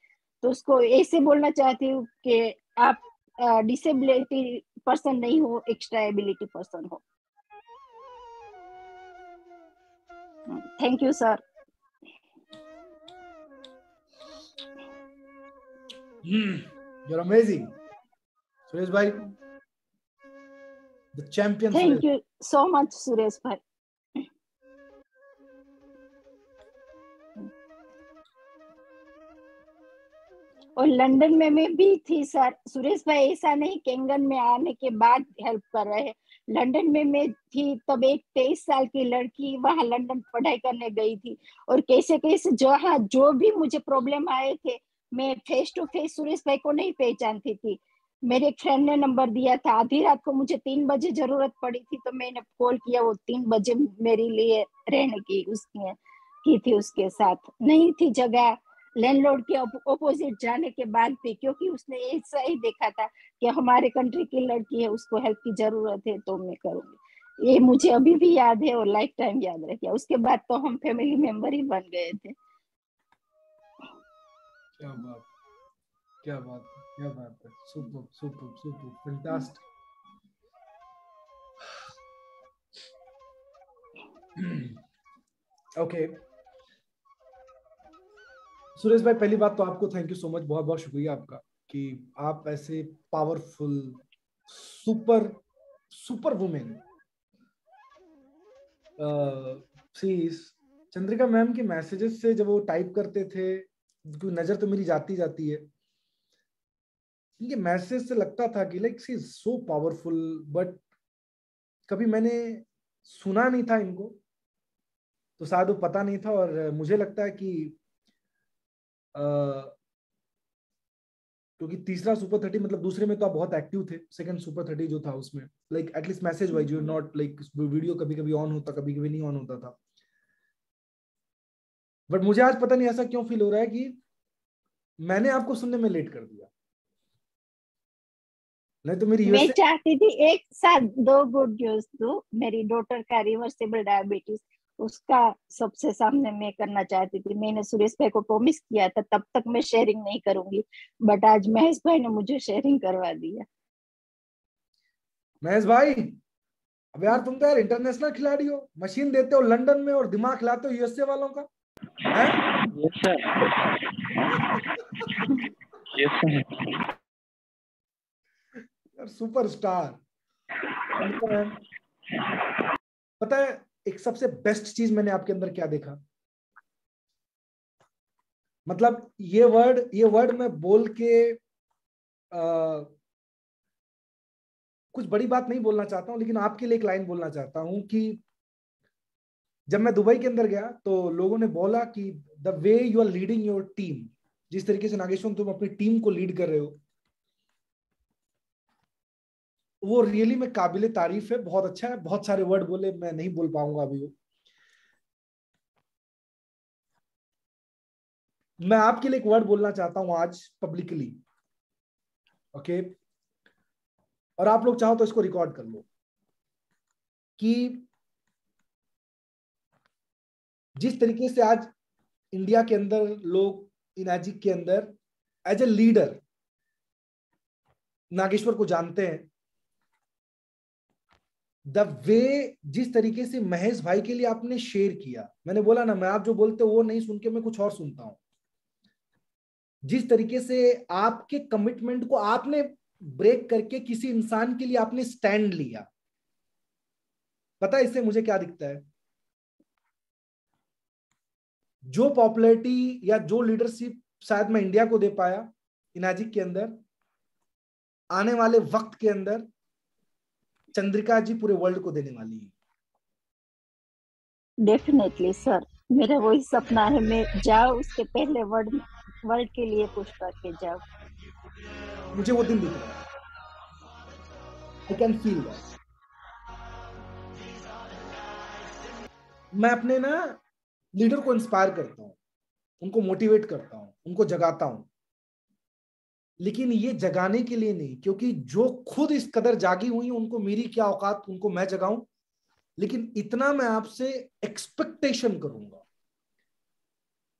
तो उसको ऐसे बोलना चाहती हूँ कि आप डिसेबिलिटी पर्सन नहीं हो, एक्स्ट्रा एबिलिटी पर्सन हो। Thank you sir. You're amazing, Suresh भाई, the champion। Thank you so much Suresh भाई। और लंदन में मैं भी थी सर। सुरेश भाई ऐसा नहीं कैंगन में आने के बाद हेल्प कर रहे हैं। लंदन में मैं थी तब एक 23 साल की लड़की वहां लंदन पढ़ाई करने गई थी, और कैसे कैसे जो भी मुझे प्रॉब्लम आए थे मैं फेस टू फेस सुरेश भाई को नहीं पहचानती थी। मेरे एक फ्रेंड ने नंबर दिया था, आधी रात को मुझे 3 बजे जरूरत पड़ी थी तो मैंने कॉल किया। वो 3 बजे मेरे लिए रहने की थी, उसके साथ नहीं थी जगह लैंडलॉर्ड के ऑपोजिट जाने के बाद भी, क्योंकि उसने ऐसा ही देखा था कि हमारे कंट्री की लड़की है, उसको हेल्प की जरूरत है तो मैं करूंगी। ये मुझे अभी भी याद है और लाइफ टाइम याद रखिए। उसके बाद तो हम फैमिली मेंबर ही बन गए थे। क्या बात, क्या बात, क्या बात है। Super super super fantastic. Okay Suresh भाई, पहली बात तो आपको थैंक यू सो मच, बहुत बहुत शुक्रिया आपका कि आप ऐसे powerful super super women. Chandrika ma'am के मैसेजेस से जब वो टाइप करते थे, नजर तो मेरी जाती जाती है, इनके मैसेज से लगता था कि like she is so powerful, but कभी मैंने सुना नहीं था इनको, तो शायद वो पता नहीं था। और मुझे लगता है कि क्योंकि तीसरा सुपर 30 मतलब दूसरे में तो आप बहुत एक्टिव थे, सेकंड सुपर 30 जो था उसमें like at least message wise you not like video कभी कभी ऑन होता, कभी कभी नहीं ऑन होता था। बट मुझे आज पता नहीं ऐसा क्यों फील हो रहा है कि मैंने आपको सुनने में लेट कर दिया। नहीं तो मेरी मैं चाहती थी एक साथ 2 गुड न्यूज दूं। मेरी डॉटर का रिवर्सिबल डायबिटीज, उसका सबसे सामने मैं करना चाहती थी। मैंने सुरेश भाई को प्रॉमिस किया था तब तक मैं शेयरिंग नहीं करूंगी, बट आज महेश भाई ने मुझे शेयरिंग करवा दिया। महेश भाई, अब यार तुम तो यार इंटरनेशनल खिलाड़ी हो, मशीन देते हो लंदन में और दिमाग खिलाते हो यूएसए वालों का, हैं? Yes sir, yes sir. यार सुपरस्टार। पता है एक सबसे बेस्ट चीज मैंने आपके अंदर क्या देखा? मतलब ये वर्ड मैं बोल के कुछ बड़ी बात नहीं बोलना चाहता हूं, लेकिन आपके लिए एक लाइन बोलना चाहता हूं कि जब मैं दुबई के अंदर गया तो लोगों ने बोला कि the way you are leading your team, जिस तरीके से नागेश्वर तुम अपनी टीम को लीड कर रहे हो, वो रियली में काबिले तारीफ है, बहुत अच्छा है। बहुत सारे वर्ड बोले, मैं नहीं बोल पाऊंगा अभी वो। मैं आपके लिए एक वर्ड बोलना चाहता हूं आज पब्लिकली, ओके? और आप लोग चाहो तो इसको रिकॉर्ड कर लो कि जिस तरीके से आज इंडिया के अंदर लोग इनैजिक के अंदर एज ए लीडर नागेश्वर को जानते हैं, द वे जिस तरीके से महेश भाई के लिए आपने शेयर किया, मैंने बोला ना, मैं आप जो बोलते हो वो नहीं सुन के मैं कुछ और सुनता हूं। जिस तरीके से आपके कमिटमेंट को आपने ब्रेक करके किसी इंसान के लिए आपने स्टैंड लिया, पता है इससे मुझे क्या दिखता है? जो पॉपुलैरिटी या जो लीडरशिप शायद मैं इंडिया को दे पाया इनैजिक के अंदर, आने वाले वक्त के अंदर चंद्रिका जी पूरे वर्ल्ड को देने वाली है। डेफिनेटली सर, मेरा वही सपना है, मैं जाऊँ उसके पहले वर्ल्ड के लिए पुश करके जाऊँ। मुझे वो दिन दिख रहा है, आई कैन फील दैट। मैं अपने ना लीडर को इंस्पायर करता हूं, उनको मोटिवेट करता हूं, उनको जगाता हूं, लेकिन ये जगाने के लिए नहीं, क्योंकि जो खुद इस कदर जागी हुई हैं उनको मेरी क्या औकात उनको मैं जगाऊं, लेकिन इतना मैं आपसे एक्सपेक्टेशन करूंगा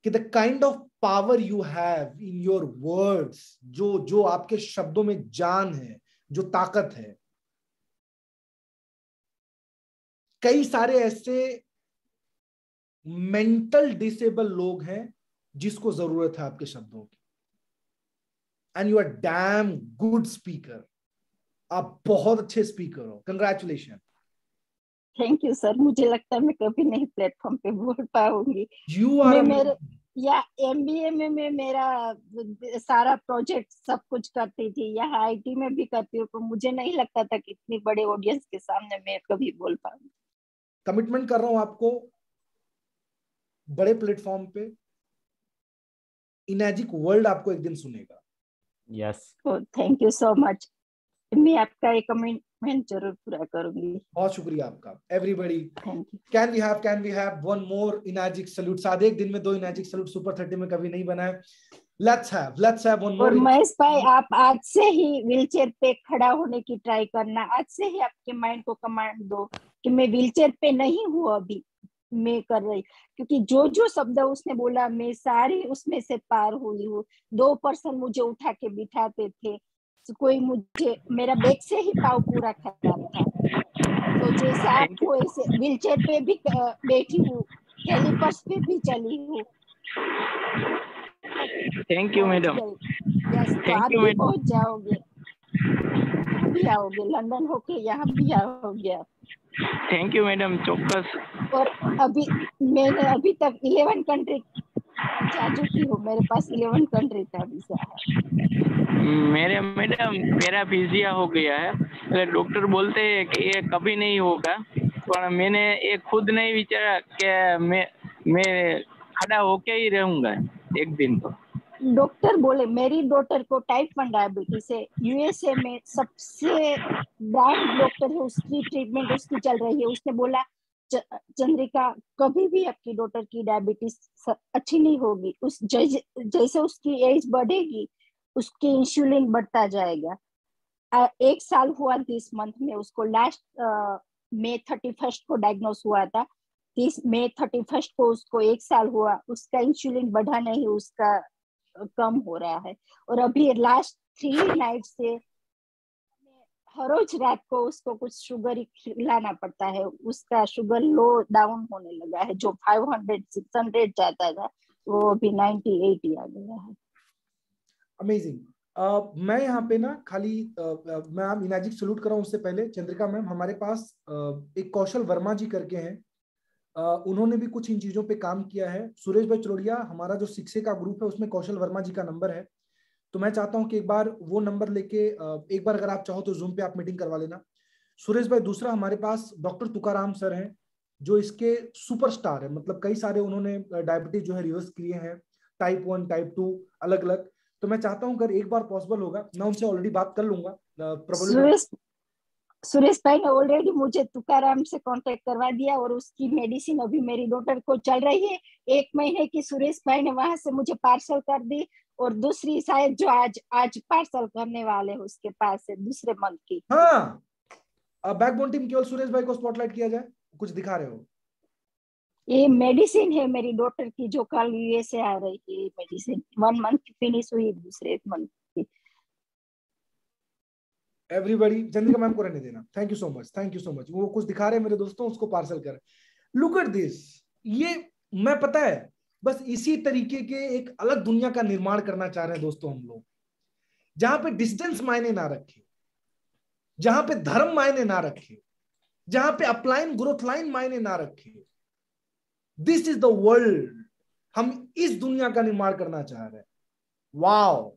कि the kind of power you have in your words, जो आपके शब्दों में जान है, जो ताकत है। कई सारे ऐसे मेंटल डिसेबल लोग हैं जिसको जरूरत है आपके शब्दों की, and you are damn good speaker. आप बहुत अच्छे स्पीकर हो, कंग्रेचुलेशन। थैंक यू सर, मुझे लगता है मैं कभी नहीं प्लेटफॉर्म पे बोल पाऊंगी। यू आर मेरे या एमबीए में मैं मेरा सारा प्रोजेक्ट सब कुछ करती थी, यहाँ आईटी में भी करती हूँ, तो मुझे नहीं लगता था कि इतनी बड़े ऑडियंस के सामने मैं कभी बोल पाऊंगी। कमिटमेंट कर रहा हूं आपको, बड़े प्लेटफॉर्म पे इनैजिक वर्ल्ड आपको एक दिन सुनेगा। Yes, thank you so much, मैं आपका एक कमिटमेंट जरूर पूरा करूंगी। बहुत शुक्रिया आपका। Everybody, thank you. Can we have one more Enagic salute? शायद एक दिन में 2 इनैजिक सैल्यूट सुपर 30 में कभी नहीं बना है। लेट्स हैव वन मोर। और महेश भाई, आप आज से ही व्हीलचेयर पे खड़ा होने की ट्राई करना, आज से ही आपके माइंड को कमांड दो कि मैं व्हीलचेयर पे नहीं हूँ अभी, मैं कर रही, क्योंकि जो शब्द उसने बोला मैं सारी उसमें से पार हुई हूँ। 2% मुझे उठा के बिठाते थे, कोई मुझे, मेरा बैक से ही पाव पूरा खराब था, तो जैसे आप हो ऐसे व्हीलचेयर पे भी बैठी हूँ, कैलिपर्स पे भी चली हूँ। Thank you madam. यस, तो आप भी पहुंच जाओगे, यहाँ भी आओगे, लंदन होके यहाँ भी आओगे आप। थैंक यू मैडम, चौक्कस। और मैंने अभी तक 11 कंट्री जा चुकी हूँ, मेरे पास 11 कंट्री का वीजा है। मेरे मैडम पैराफीजिया हो गया है, डॉक्टर बोलते हैं कि ये कभी नहीं होगा, पर मैंने ये खुद नहीं विचारा कि मैं खड़ा होके ही रहूंगा एक दिन, तो डॉक्टर बोले मेरी डॉटर को टाइप 1 डायबिटीज है, यूएसए में सबसे ब्रांड डॉक्टर है, उसकी ट्रीटमेंट उसकी चल रही है। उसने बोला चंद्रिका कभी भी आपकी डॉटर की डायबिटीज अच्छी नहीं होगी, उस जैसे उसकी एज बढ़ेगी उसकी इंसुलिन बढ़ता जाएगा। 1 साल हुआ दिस मंथ में उसको, लास्ट मई 31 को डायग्नोस हुआ था, इस मई 31 को उसको 1 साल हुआ, उसका इंसुलिन बढ़ा नहीं, उसका कम हो रहा है। और अभी लास्ट 3 नाइट से हर रोज रात को उसको कुछ शुगर खिलाना पड़ता है, उसका शुगर लो डाउन होने लगा है, जो 500 600 जाता था वो अभी 98 आ गया है। अमेजिंग। मैं यहाँ पे ना खाली मैं आप इनाजिक सल्यूट कर रहा हूँ। उससे पहले चंद्रिका मैम, हमारे पास एक कौशल वर्मा जी करके हैं, उन्होंने भी कुछ इन चीजों पे काम किया है। सुरेश भाई चलोड़िया, हमारा जो शिक्षे का ग्रुप है उसमें कौशल वर्मा जी का नंबर है, तो मैं चाहता हूं कि एक बार वो नंबर लेके एक बार अगर आप चाहो तो जूम पे आप मीटिंग करवा लेना। सुरेश भाई, दूसरा हमारे पास डॉक्टर तुकाराम सर हैं जो इसके सुपरस्टार है, मतलब कई सारे उन्होंने डायबिटीज जो है रिवर्स किए हैं, टाइप 1 टाइप 2 अलग अलग। तो मैं चाहता हूं अगर एक बार पॉसिबल होगा, मैं उनसे ऑलरेडी बात कर लूंगा। सुरेश भाई ने ऑलरेडी मुझे तुकाराम से कांटेक्ट करवा दिया और उसकी मेडिसिन अभी मेरी डॉटर को चल रही है। 1 महीने की सुरेश भाई ने वहां से मुझे पार्सल कर दी, और दूसरी शायद जो आज पार्सल करने वाले हैं उसके पास है दूसरे मंथ की। हाँ, बैकबोन टीम, केवल सुरेश भाई को स्पॉटलाइट किया जाए, कुछ दिखा रहे हो? ये मेडिसिन है मेरी डॉटर की जो कल यूएसए आ रही है, मेडिसिन 1 मंथ फिनिश हुई, दूसरे मंथ की। एवरीबॉडी, चंद्रिका मैम को रहने देना। Thank you so much, thank you so much. वो कुछ दिखा रहे हैं मेरे दोस्तों, उसको पार्सल कर। लुक एट दिस, ये मैं पता है बस इसी तरीके के एक अलग दुनिया का निर्माण करना चाह रहे हैं दोस्तों हम लोग, जहां पे डिस्टेंस मायने ना रखे, जहां पे धर्म मायने ना रखे, जहां पे अपलाइन ग्रोथ लाइन मायने ना रखे। दिस इज द वर्ल्ड, हम इस दुनिया का निर्माण करना चाह रहे हैं। वाओ,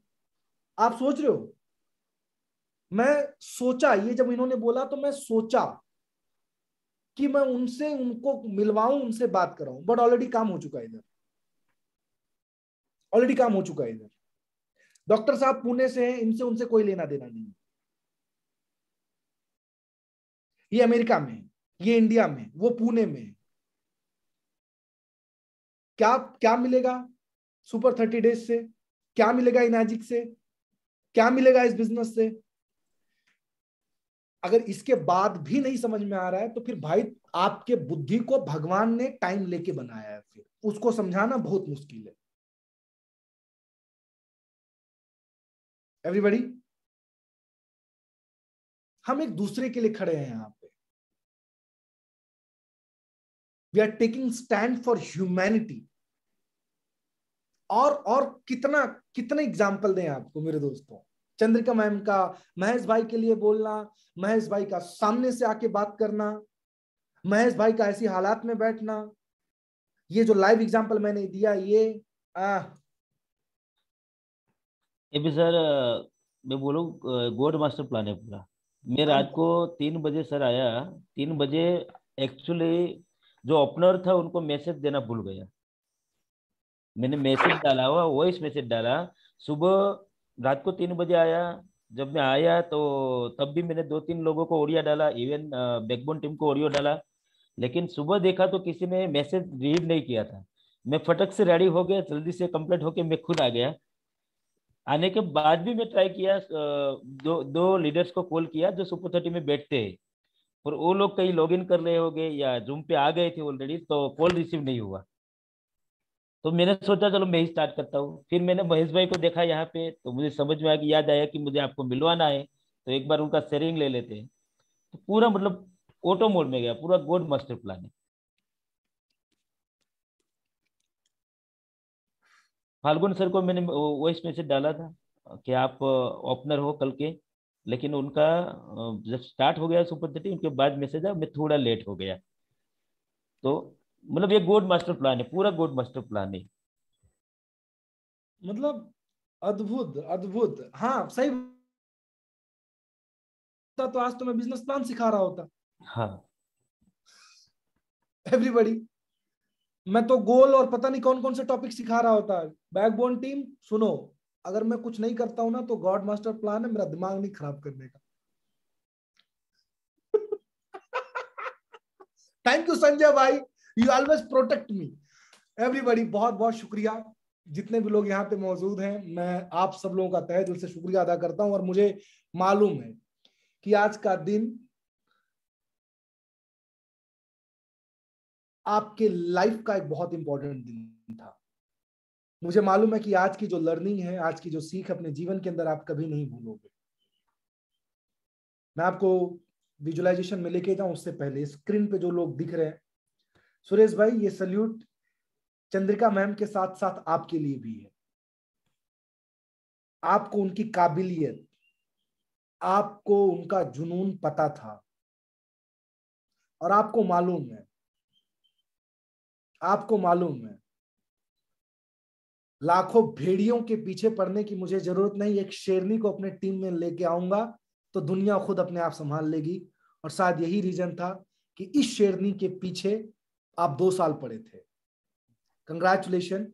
आप सोच रहे हो, मैं सोचा ये जब इन्होंने बोला तो मैं सोचा कि मैं उनसे उनको मिलवाऊं, उनसे बात कराऊं, बट ऑलरेडी काम हो चुका है इधर, ऑलरेडी काम हो चुका है इधर। डॉक्टर साहब पुणे से हैं, इनसे उनसे कोई लेना देना नहीं। ये अमेरिका में, ये इंडिया में, वो पुणे में। क्या क्या मिलेगा सुपर 30 डेज से, क्या मिलेगा इनाजिक से, क्या मिलेगा इस बिजनेस से? अगर इसके बाद भी नहीं समझ में आ रहा है तो फिर भाई आपके बुद्धि को भगवान ने टाइम लेके बनाया है, फिर उसको समझाना बहुत मुश्किल है। एवरीबॉडी, हम एक दूसरे के लिए खड़े हैं यहां पे। We are taking stand for humanity. और कितना कितने एग्जाम्पल दें आपको मेरे दोस्तों। चंद्रिका मैम का महेश भाई के लिए बोलना, महेश भाई का सामने से आके बात करना, महेश भाई का ऐसी हालात में बैठना, ये जो लाइव एग्जाम्पल मैंने दिया, ये भी सर मैं बोलूँ गॉड मास्टर प्लान है पूरा। मैं रात को 3 बजे सर आया, 3 बजे एक्चुअली जो ओपनर था उनको मैसेज देना भूल गया। मैंने मैसेज डाला हुआ, वॉइस मैसेज डाला सुबह, रात को 3 बजे आया। जब मैं आया तो तब भी मैंने 2-3 लोगों को ऑडियो डाला, इवन बैकबोन टीम को ऑडियो डाला, लेकिन सुबह देखा तो किसी ने मैसेज रीड नहीं किया था। मैं फटक से रेडी हो गया, जल्दी से कंप्लीट होके मैं खुद आ गया। आने के बाद भी मैं ट्राई किया, दो लीडर्स को कॉल किया जो सुपर 30 में बैठते हैं, और वो लोग कहीं लॉग इन कर रहे होंगे या जूम पे आ गए थे ऑलरेडी, तो कॉल रिसीव नहीं हुआ। तो मैंने सोचा चलो मैं ही स्टार्ट करता हूँ। फिर मैंने महेश भाई को देखा यहाँ पे, तो मुझे समझ में आया कि याद आया कि मुझे आपको मिलवाना है, तो एक बार उनका शेयरिंग ले लेते हैं। तो पूरा मतलब ऑटो मोड में गया, पूरा गॉड मास्टर प्लान है। फाल्गुन सर को मैंने वॉइस मैसेज डाला था कि आप ओपनर हो कल के, लेकिन उनका जब स्टार्ट हो गया सुपर 30 उनके बाद मैसेज आया, मैं थोड़ा लेट हो गया। तो मतलब ये गॉड मास्टर प्लान है, पूरा गॉड मास्टर प्लान है। मतलब अद्भुत अद्भुत। हाँ सही, तो आज तो मैं बिजनेस प्लान सिखा रहा होता। हाँ एवरीबॉडी, मैं तो गोल और पता नहीं कौन कौन से टॉपिक सिखा रहा होता है। बैकबोन टीम सुनो, अगर मैं कुछ नहीं करता हूं ना तो गॉड मास्टर प्लान है मेरा दिमाग नहीं खराब करने का। थैंक यू संजय भाई, you always protect me. Everybody बहुत बहुत शुक्रिया, जितने भी लोग यहाँ पे मौजूद हैं, मैं आप सब लोगों का तहे दिल से शुक्रिया अदा करता हूं। और मुझे मालूम है कि आज का दिन आपके लाइफ का एक बहुत इंपॉर्टेंट दिन था। मुझे मालूम है कि आज की जो लर्निंग है, आज की जो सीख अपने जीवन के अंदर आप कभी नहीं भूलोगे। मैं आपको विजुअलाइजेशन में लेके जाऊं उससे पहले स्क्रीन पे जो लोग दिख रहे हैं, सुरेश भाई ये सल्यूट चंद्रिका मैम के साथ साथ आपके लिए भी है। आपको उनकी काबिलियत, आपको उनका जुनून पता था और आपको मालूम है लाखों भेड़ियों के पीछे पड़ने की मुझे जरूरत नहीं, एक शेरनी को अपने टीम में लेके आऊंगा तो दुनिया खुद अपने आप संभाल लेगी। और शायद यही रीजन था कि इस शेरनी के पीछे आप 2 साल पड़े थे। कंग्रेचुलेशन।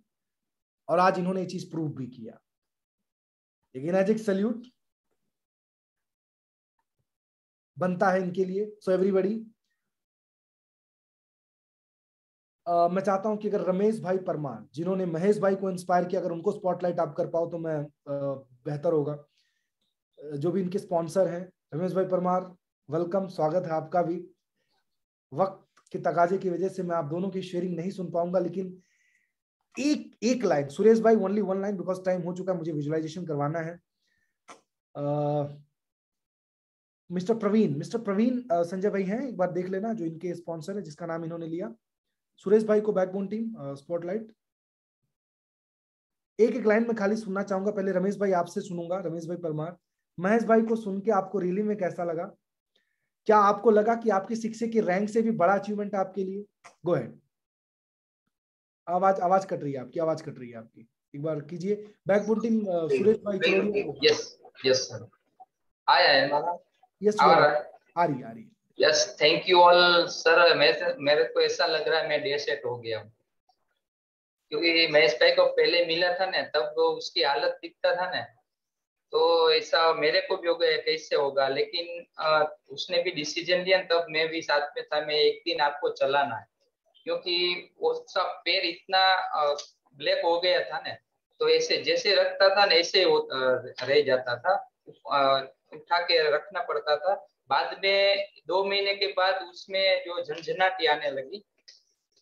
और आज इन्होंने ये चीज प्रूव भी किया। एक एनर्जिक सल्यूट बनता है इनके लिए। सो एवरीबॉडी, मैं चाहता हूं कि अगर रमेश भाई परमार जिन्होंने महेश भाई को इंस्पायर किया, अगर उनको स्पॉटलाइट आप कर पाओ तो मैं बेहतर होगा। जो भी इनके स्पॉन्सर हैं, रमेश भाई परमार वेलकम, स्वागत है आपका भी। वक्त के तकाजे की वजह से मैं आप दोनों की शेयरिंग नहीं सुन पाऊंगा, लेकिन एक लाइन सुरेश भाई, ओनली 1 लाइन, बिकॉज टाइम हो चुका है, मुझे विजुअलाइजेशन करवाना है। मिस्टर प्रवीण संजय भाई हैं, एक बार देख लेना, जो इनके स्पॉन्सर है जिसका नाम इन्होंने लिया। सुरेश भाई को बैकबोन टीम स्पॉटलाइट। एक लाइन में खाली सुनना चाहूंगा। पहले रमेश भाई आपसे सुनूंगा। रमेश भाई परमार, महेश भाई को सुन के आपको रियली में कैसा लगा? क्या आपको लगा कि आपकी शिक्षक की रैंक से भी बड़ा अचीवमेंट आपके लिए? Go ahead. आवाज कट रही है आपकी, एक बार कीजिए। बैकबोन टीम सुरेश भाई चलोरिया। यस सर, आया है हमारा। यस आ रही है। Yes, thank you all sir. मेरे को ऐसा लग रहा है मैं डे सेट हो गया हूँ, क्योंकि महेश भाई को पहले मिला था ना, तब उसकी हालत दिखता था ना, तो ऐसा मेरे को भी हो गया कैसे होगा। लेकिन उसने भी डिसीजन लिया, तब मैं भी साथ में था। मैं एक दिन आपको चलाना है, क्योंकि उसका पैर इतना ब्लैक हो गया था ना, तो ऐसे जैसे रखता था ना ऐसे रह जाता था, उठा के रखना पड़ता था। बाद में 2 महीने के बाद उसमें जो झंझनाटी आने लगी,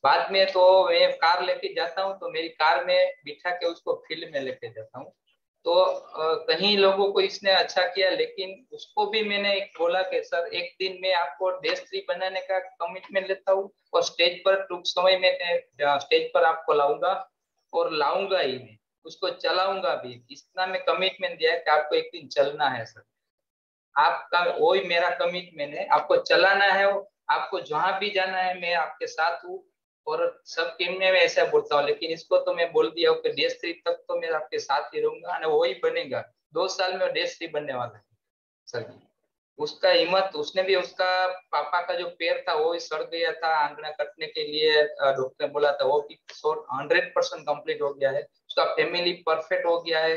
बाद में तो मैं कार लेके जाता हूँ, तो मेरी कार में बिठा के उसको फील्ड में लेके जाता हूँ। तो कहीं लोगों को इसने अच्छा किया, लेकिन उसको भी मैंने एक बोला कि सर एक दिन मैं आपको डेस्क 3 बनाने का कमिटमेंट लेता हूँ, और स्टेज पर टूंक समय में स्टेज पर आपको लाऊंगा, और लाऊंगा ही मैं, उसको चलाऊंगा भी। इतना मैं कमिटमेंट दिया है कि आपको एक दिन चलना है सर। आपका वही मेरा कमिटमेंट है, आपको चलाना है, आपको जहां भी जाना है मैं आपके साथ हूँ। और सब टीम में मैं ऐसा बोलता हूँ, लेकिन इसको तो मैं बोल दिया हूँ कि डेस्क 3 तक तो मैं आपके साथ ही रहूंगा, और वही बनेगा। 2 साल में डेस्क 3 बनने वाला है सर। उसका हिम्मत, उसने भी, उसका पापा का जो पैर था वो सड़ गया था, आंगना कटने के लिए डॉक्टर ने बोला था, वो भी 100% कंप्लीट हो गया है। उसका फैमिली परफेक्ट हो गया है।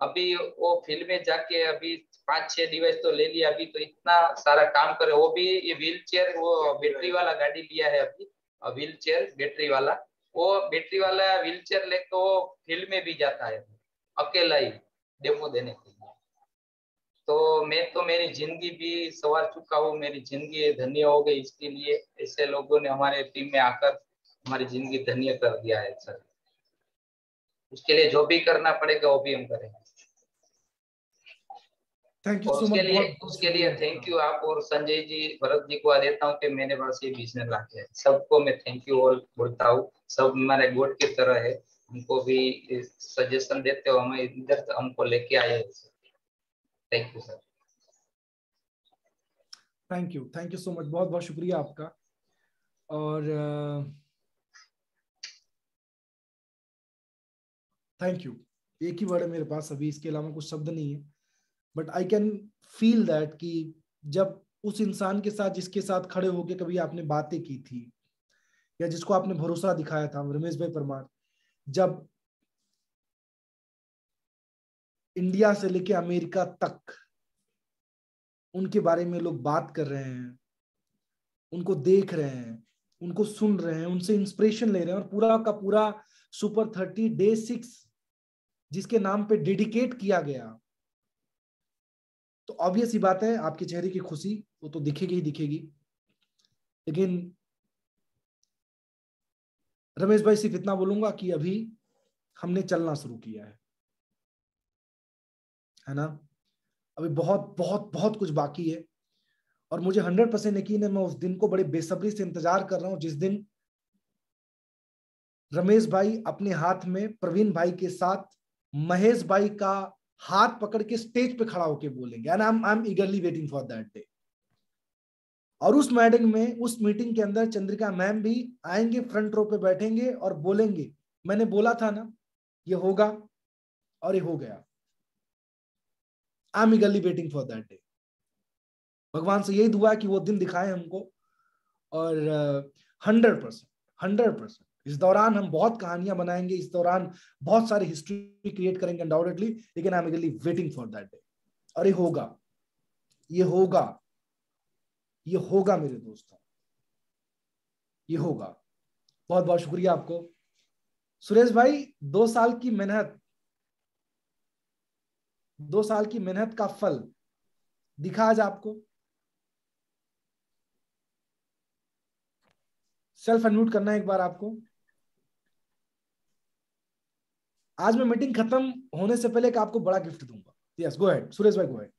अभी वो फील्ड में जाके अभी 5-6 डिवाइस तो ले लिया, अभी तो इतना सारा काम करे। वो भी ये व्हील चेयर, वो बैटरी वाला गाड़ी लिया है अभी, व्हील चेयर बैटरी वाला, वो बैटरी वाला व्हील चेयर लेके वो फील्ड में भी जाता है अकेला ही डेमो देने के लिए। तो मैं तो मेरी जिंदगी भी सवार चुका हूँ, मेरी जिंदगी धन्य हो गई इसके लिए। ऐसे लोगों ने हमारे टीम में आकर हमारी जिंदगी धन्य कर दिया है सर। उसके लिए जो भी करना पड़ेगा वो भी हम करेंगे। थैंक यू और सो मच। उसके लिए थैंक यू आप और संजय जी, भरत जी को देता हूँ कि मैंने पास ये बिजनेस ला के सबको मैं थैंक यू ऑल बोलता हूँ। सब हमारे गोड की तरह है, हमको भी सजेशन देते हो, हमें इधर हमको लेके आए। Thank you sir. Thank you so much, बहुत बहुत शुक्रिया आपका। और थैंक यू, एक ही वर्ड है मेरे पास अभी, इसके अलावा कुछ शब्द नहीं है। But I can feel that कि जब उस इंसान के साथ जिसके साथ खड़े होके कभी आपने बातें की थी, या जिसको आपने भरोसा दिखाया था, रमेश भाई परमार, जब इंडिया से लेके अमेरिका तक उनके बारे में लोग बात कर रहे हैं, उनको देख रहे हैं, उनको सुन रहे हैं, उनसे इंस्पिरेशन ले रहे हैं, और पूरा का पूरा सुपर 30 डे 6 जिसके नाम पे डेडिकेट किया गया, तो ऑब्वियस ही बात है आपके चेहरे की खुशी वो तो दिखेगी ही दिखेगी। लेकिन रमेश भाई सिर्फ इतना बोलूंगा कि अभी हमने चलना शुरू किया है ना, अभी बहुत बहुत बहुत कुछ बाकी है, और मुझे 100% यकीन है, मैं उस दिन को बड़े बेसब्री से इंतजार कर रहा हूं जिस दिन रमेश भाई अपने हाथ में प्रवीण भाई के साथ महेश भाई का हाथ पकड़ के स्टेज पे खड़ा होके बोलेंगे, and I am ईगरली waiting for that day. और उस मीटिंग के अंदर चंद्रिका मैम भी आएंगे, फ्रंट रो पे बैठेंगे और बोलेंगे, मैंने बोला था ना ये होगा, और ये हो गया। I am ईगरली waiting for that day. भगवान से यही दुआ है कि वो दिन दिखाए हमको, और 100% इस दौरान हम बहुत कहानियां बनाएंगे, इस दौरान बहुत सारी हिस्ट्री क्रिएट करेंगे अनडाउटेडली, लेकिन I am ईगरली waiting for that day. और ये होगा, ये होगा, ये होगा मेरे दोस्तों, ये होगा। बहुत बहुत शुक्रिया आपको सुरेश भाई। 2 साल की मेहनत, 2 साल की मेहनत का फल दिखा आज आपको। सेल्फ अनम्यूट करना है एक बार आपको। आज मैं मीटिंग खत्म होने से पहले एक आपको बड़ा गिफ्ट दूंगा। यस, गो अहेड सुरेश भाई, गो अहेड।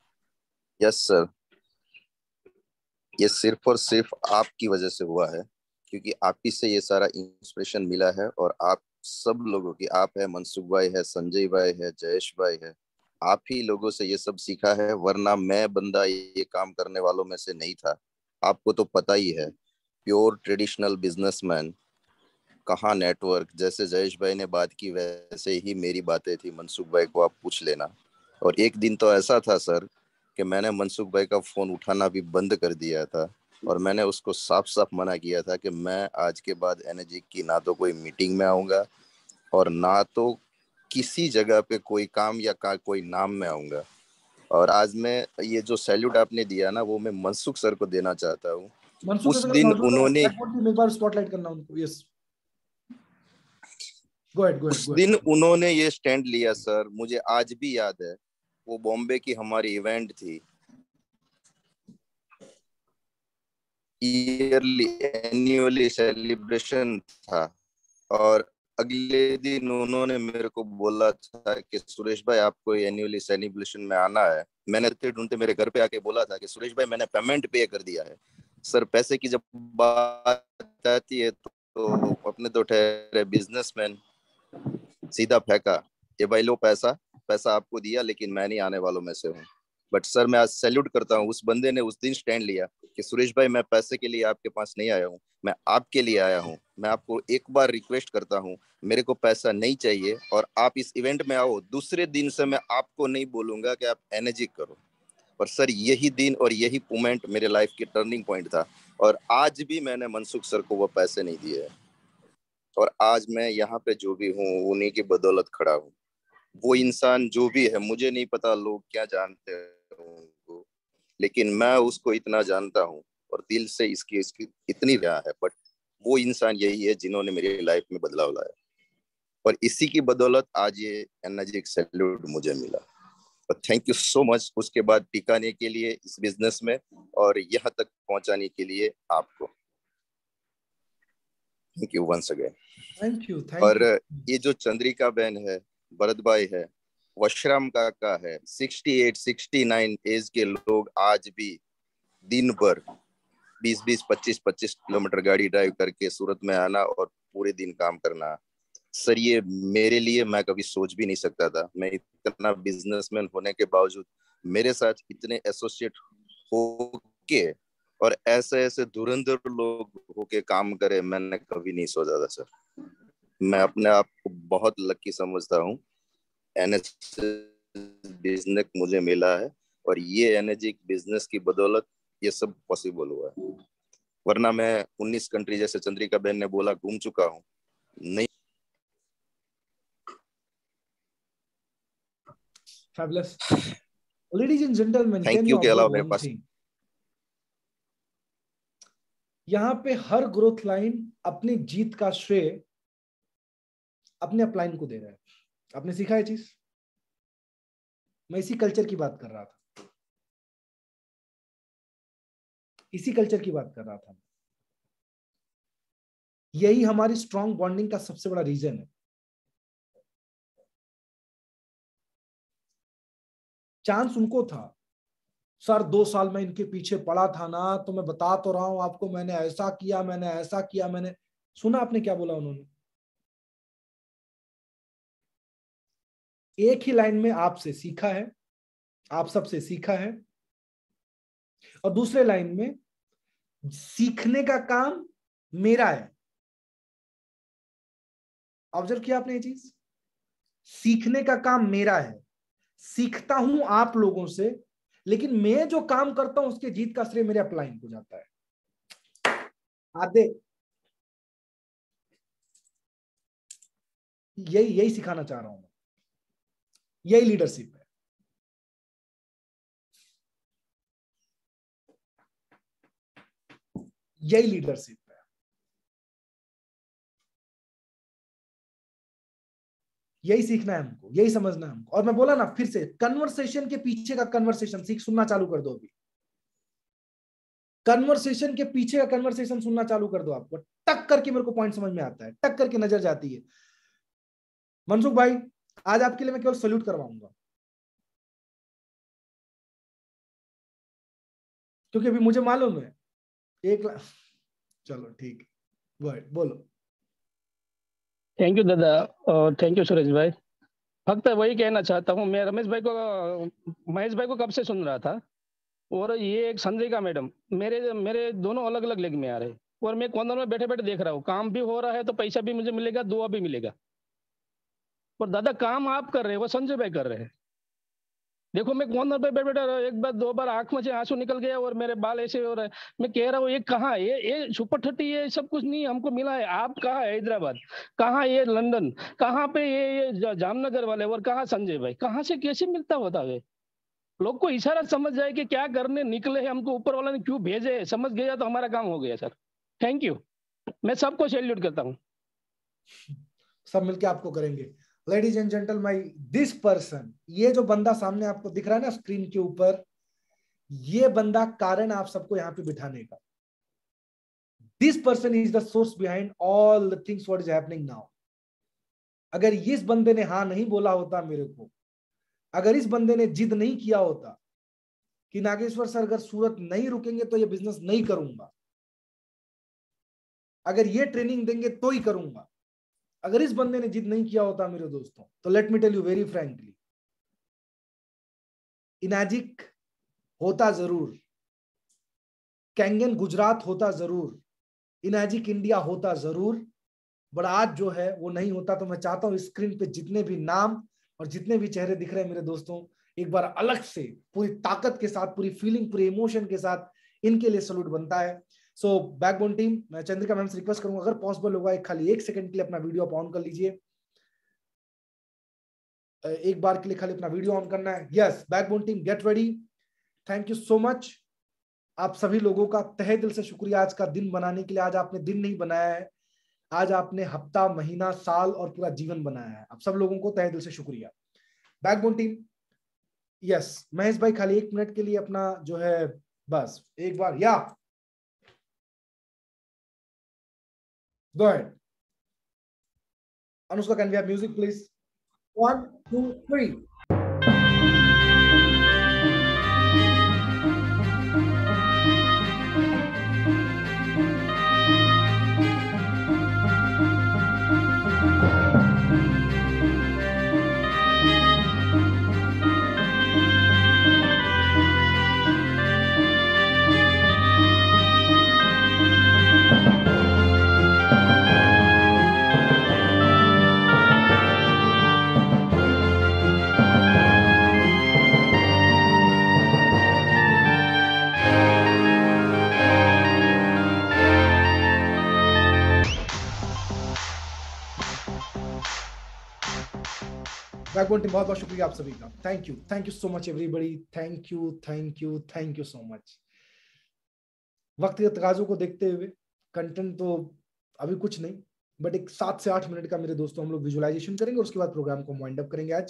यस सर, ये सिर्फ और सिर्फ आपकी वजह से हुआ है, क्योंकि आप ही से ये सारा इंस्पिरेशन मिला है, और आप सब लोगों की, आप है, मनसुख भाई है, संजय भाई है, जयेश भाई है, आप ही लोगों से ये सब सीखा है, वरना मैं बंदा ये काम करने वालों में से नहीं था। आपको तो पता ही है, प्योर ट्रेडिशनल बिजनेसमैन, कहाँ नेटवर्क। जैसे जयेश भाई ने बात की वैसे ही मेरी बातें थी, मनसुख भाई को आप पूछ लेना। और एक दिन तो ऐसा था सर कि मैंने मनसुख भाई का फोन उठाना भी बंद कर दिया था, और मैंने उसको साफ साफ मना किया था कि मैं आज के बाद एनर्जी की ना तो कोई मीटिंग में आऊंगा, और ना तो किसी जगह पे कोई काम या कोई नाम में आऊंगा। और आज मैं ये जो सैल्यूट आपने दिया ना, वो मैं मनसुख सर को देना चाहता हूँ। मनसुख उस सर दिन मौजूद है, उन्होंने एक बार स्पॉटलाइट करना उनको। यस, गो अहेड, गो उस अहेड, दिन उन्होंने ये स्टैंड लिया सर, मुझे आज भी याद है। वो बॉम्बे की हमारी इवेंट थी, ईयरली एनुअली सेलिब्रेशन था, और अगले दिन उन्होंने मेरे को बोला था कि सुरेश भाई आपको एनुअली सेलिब्रेशन में आना है। मैंने ढूंढते मेरे घर पे आके बोला था कि सुरेश भाई मैंने पेमेंट पे कर दिया है। सर पैसे की जब बात आती है तो अपने तो ठहरे बिजनेसमैन, सीधा फेंका, ये भाई लो पैसा, पैसा आपको दिया, लेकिन मैं नहीं आने वालों में से हूँ। बट सर मैं आज सैल्यूट करता हूँ, उस बंदे ने उस दिन स्टैंड लिया कि सुरेश भाई मैं पैसे के लिए आपके पास नहीं आया हूँ, मैं आपके लिए आया हूँ। मैं आपको एक बार रिक्वेस्ट करता हूँ, मेरे को पैसा नहीं चाहिए, और आप इस इवेंट में आओ, दूसरे दिन से मैं आपको नहीं बोलूंगा कि आप एनर्जी करो। और सर यही दिन और यही मोमेंट मेरे लाइफ की टर्निंग पॉइंट था, और आज भी मैंने मनसुख सर को वो पैसे नहीं दिए हैं, और आज मैं यहाँ पे जो भी हूँ उन्हीं की बदौलत खड़ा हूँ। वो इंसान जो भी है, मुझे नहीं पता लोग क्या जानते हैं उनको, लेकिन मैं उसको इतना जानता हूँ, और दिल से इसकी इसकी इतनी रहा है। बट वो इंसान यही है जिन्होंने मेरी लाइफ में बदलाव लाया, और इसी की बदौलत आज ये एनर्जी सैल्यूट मुझे मिला। और थैंक यू सो मच उसके बाद टिकाने के लिए इस बिजनेस में, और यहाँ तक पहुंचाने के लिए आपको thank you once again. Thank you, और ये जो चंद्रिका बहन है, भरत भाई है, वशराम काका है, 68 69 एज के लोग आज भी दिन भर 20-20 25-25 किलोमीटर गाड़ी ड्राइव करके सूरत में आना और पूरे दिन काम करना। सर ये मेरे लिए, मैं कभी सोच भी नहीं सकता था। मैं इतना बिजनेसमैन होने के बावजूद मेरे साथ इतने एसोसिएट होके और ऐसे ऐसे धुरंधर लोग होके काम करे, मैंने कभी नहीं सोचा था सर। मैं अपने आप को बहुत लकी समझता हूँ। एनर्जी बिजनेस मुझे मिला है, और ये एनर्जी बिजनेस की बदौलत ये सब पॉसिबल हुआ है। वरना मैं 19 कंट्री जैसे चंद्रिका बहन ने बोला घूम चुका हूँ। नहीं। Fabulous. Ladies and gentlemen, Thank can you you के अलावा observe मेरे one पास thing? यहाँ पे हर ग्रोथ लाइन अपनी जीत का श्रेय अपने अपलाइन को दे रहा है। आपने सीखा है चीज? मैं इसी कल्चर की बात कर रहा था, इसी कल्चर की बात कर रहा था। यही हमारी स्ट्रॉन्ग बॉन्डिंग का सबसे बड़ा रीजन है। चांस उनको था, सर 2 साल में इनके पीछे पड़ा था ना, तो मैं बता तो रहा हूं आपको, मैंने ऐसा किया, मैंने ऐसा किया। मैंने सुना आपने क्या बोला उन्होंने? एक ही लाइन में आपसे सीखा है, आप सबसे सीखा है, और दूसरे लाइन में सीखने का काम मेरा है। ऑब्जर्व किया आपने ये चीज? सीखने का काम मेरा है, सीखता हूं आप लोगों से, लेकिन मैं जो काम करता हूं उसके जीत का श्रेय मेरे अपलाइन को जाता है। आधे यही सिखाना चाह रहा हूं मैं, यही लीडरशिप है। यही लीडरशिप है। यही सीखना है हमको, यही समझना है हमको। और मैं बोला ना फिर से, कन्वर्सेशन के पीछे का कन्वर्सेशन सीख सुनना चालू कर दो। अभी कन्वर्सेशन के पीछे का कन्वर्सेशन सुनना चालू कर दो। आपको टक करके मेरे को पॉइंट समझ में आता है, टक करके नजर जाती है। मनसुख भाई, आज आपके लिए मैं केवल सल्यूट करवाऊंगा, क्योंकि अभी मुझे मालूम है चलो ठीक है, बोलो। थैंक यू दादा, और थैंक यू सुरेश भाई। फक्त वही कहना चाहता हूँ, मैं महेश भाई को कब से सुन रहा था, और ये एक संजय मैडम मेरे मेरे दोनों अलग अलग लेग में आ रहे हैं, और मैं कॉर्नर में बैठे बैठे देख रहा हूँ। काम भी हो रहा है तो पैसा भी मुझे मिलेगा, दुआ भी मिलेगा। और दादा काम आप कर रहे हैं, वो संजय भाई कर रहे हैं। देखो मैं कॉर्नर पे बैठे बैठे एक बार 2 बार आंख में से आंसू निकल गया, और मेरे बाल ऐसे हो रहे हैं। मैं कह रहा हूँ ये कहाँ है, ये सुपर 30 ये सब कुछ नहीं हमको मिला है। आप कहाँ है हैदराबाद, कहाँ ये लंदन, कहाँ पे ये जामनगर वाले, और कहाँ संजय भाई, कहाँ से कैसे मिलता होता है? लोग को इशारा समझ जाए कि क्या करने निकले हैं, हमको ऊपर वाला ने क्यों भेजे है, समझ गया तो हमारा काम हो गया सर। थैंक यू, मैं सबको सैल्यूट करता हूँ। सब मिलके आपको करेंगे। Ladies and gentleman, this person, ये जो बंदा सामने आपको दिख रहा है ना स्क्रीन के ऊपर, ये बंदा कारण आप सबको यहाँ पे बिठाने का। This person is the source behind all the things what is happening now. अगर इस बंदे ने हाँ नहीं बोला होता मेरे को, अगर इस बंदे ने जिद नहीं किया होता कि नागेश्वर सर अगर सूरत नहीं रुकेंगे तो ये बिजनेस नहीं करूंगा, अगर ये ट्रेनिंग देंगे तो ही करूंगा, अगर इस बंदे ने जिद नहीं किया होता मेरे दोस्तों, तो let me tell you very frankly, Enagic होता जरूर, कैंगन गुजरात होता जरूर, इनाजिक इंडिया होता जरूर, बट आज जो है वो नहीं होता। तो मैं चाहता हूं स्क्रीन पे जितने भी नाम और जितने भी चेहरे दिख रहे हैं मेरे दोस्तों, एक बार अलग से पूरी ताकत के साथ, पूरी फीलिंग, पूरी इमोशन के साथ इनके लिए सलूट बनता है। सो बैकबोन टीम, मैं चंद्रिका मैम से रिक्वेस्ट करूंगा, अगर पॉसिबल होगा खाली 1 सेकंड के लिए अपना वीडियो ऑन कर लीजिए। एक बार के लिए खाली अपना वीडियो ऑन करना है। Yes, backbone team get ready. Thank you so much. आप सभी लोगों का तहे दिल से शुक्रिया आज का दिन बनाने के लिए। आज आपने दिन नहीं बनाया है, आज आपने हफ्ता, महीना, साल और पूरा जीवन बनाया है। आप सब लोगों को तहे दिल से शुक्रिया। बैकबोन टीम, यस, महेश भाई खाली 1 मिनट के लिए अपना जो है बस एक बार, या go ahead. Anushka, can we have music please? 1 2 3। Backbone team बहुत बहुत शुक्रिया आप सभी का। Thank you so much everybody, thank you so much. वक्त के तकाजों को देखते हुए कंटेंट तो अभी कुछ नहीं, बट एक 7 से 8 मिनट का मेरे दोस्तों हम लोग विजुअलाइजेशन करेंगे और उसके बाद प्रोग्राम को वाइंड अप करेंगे आज।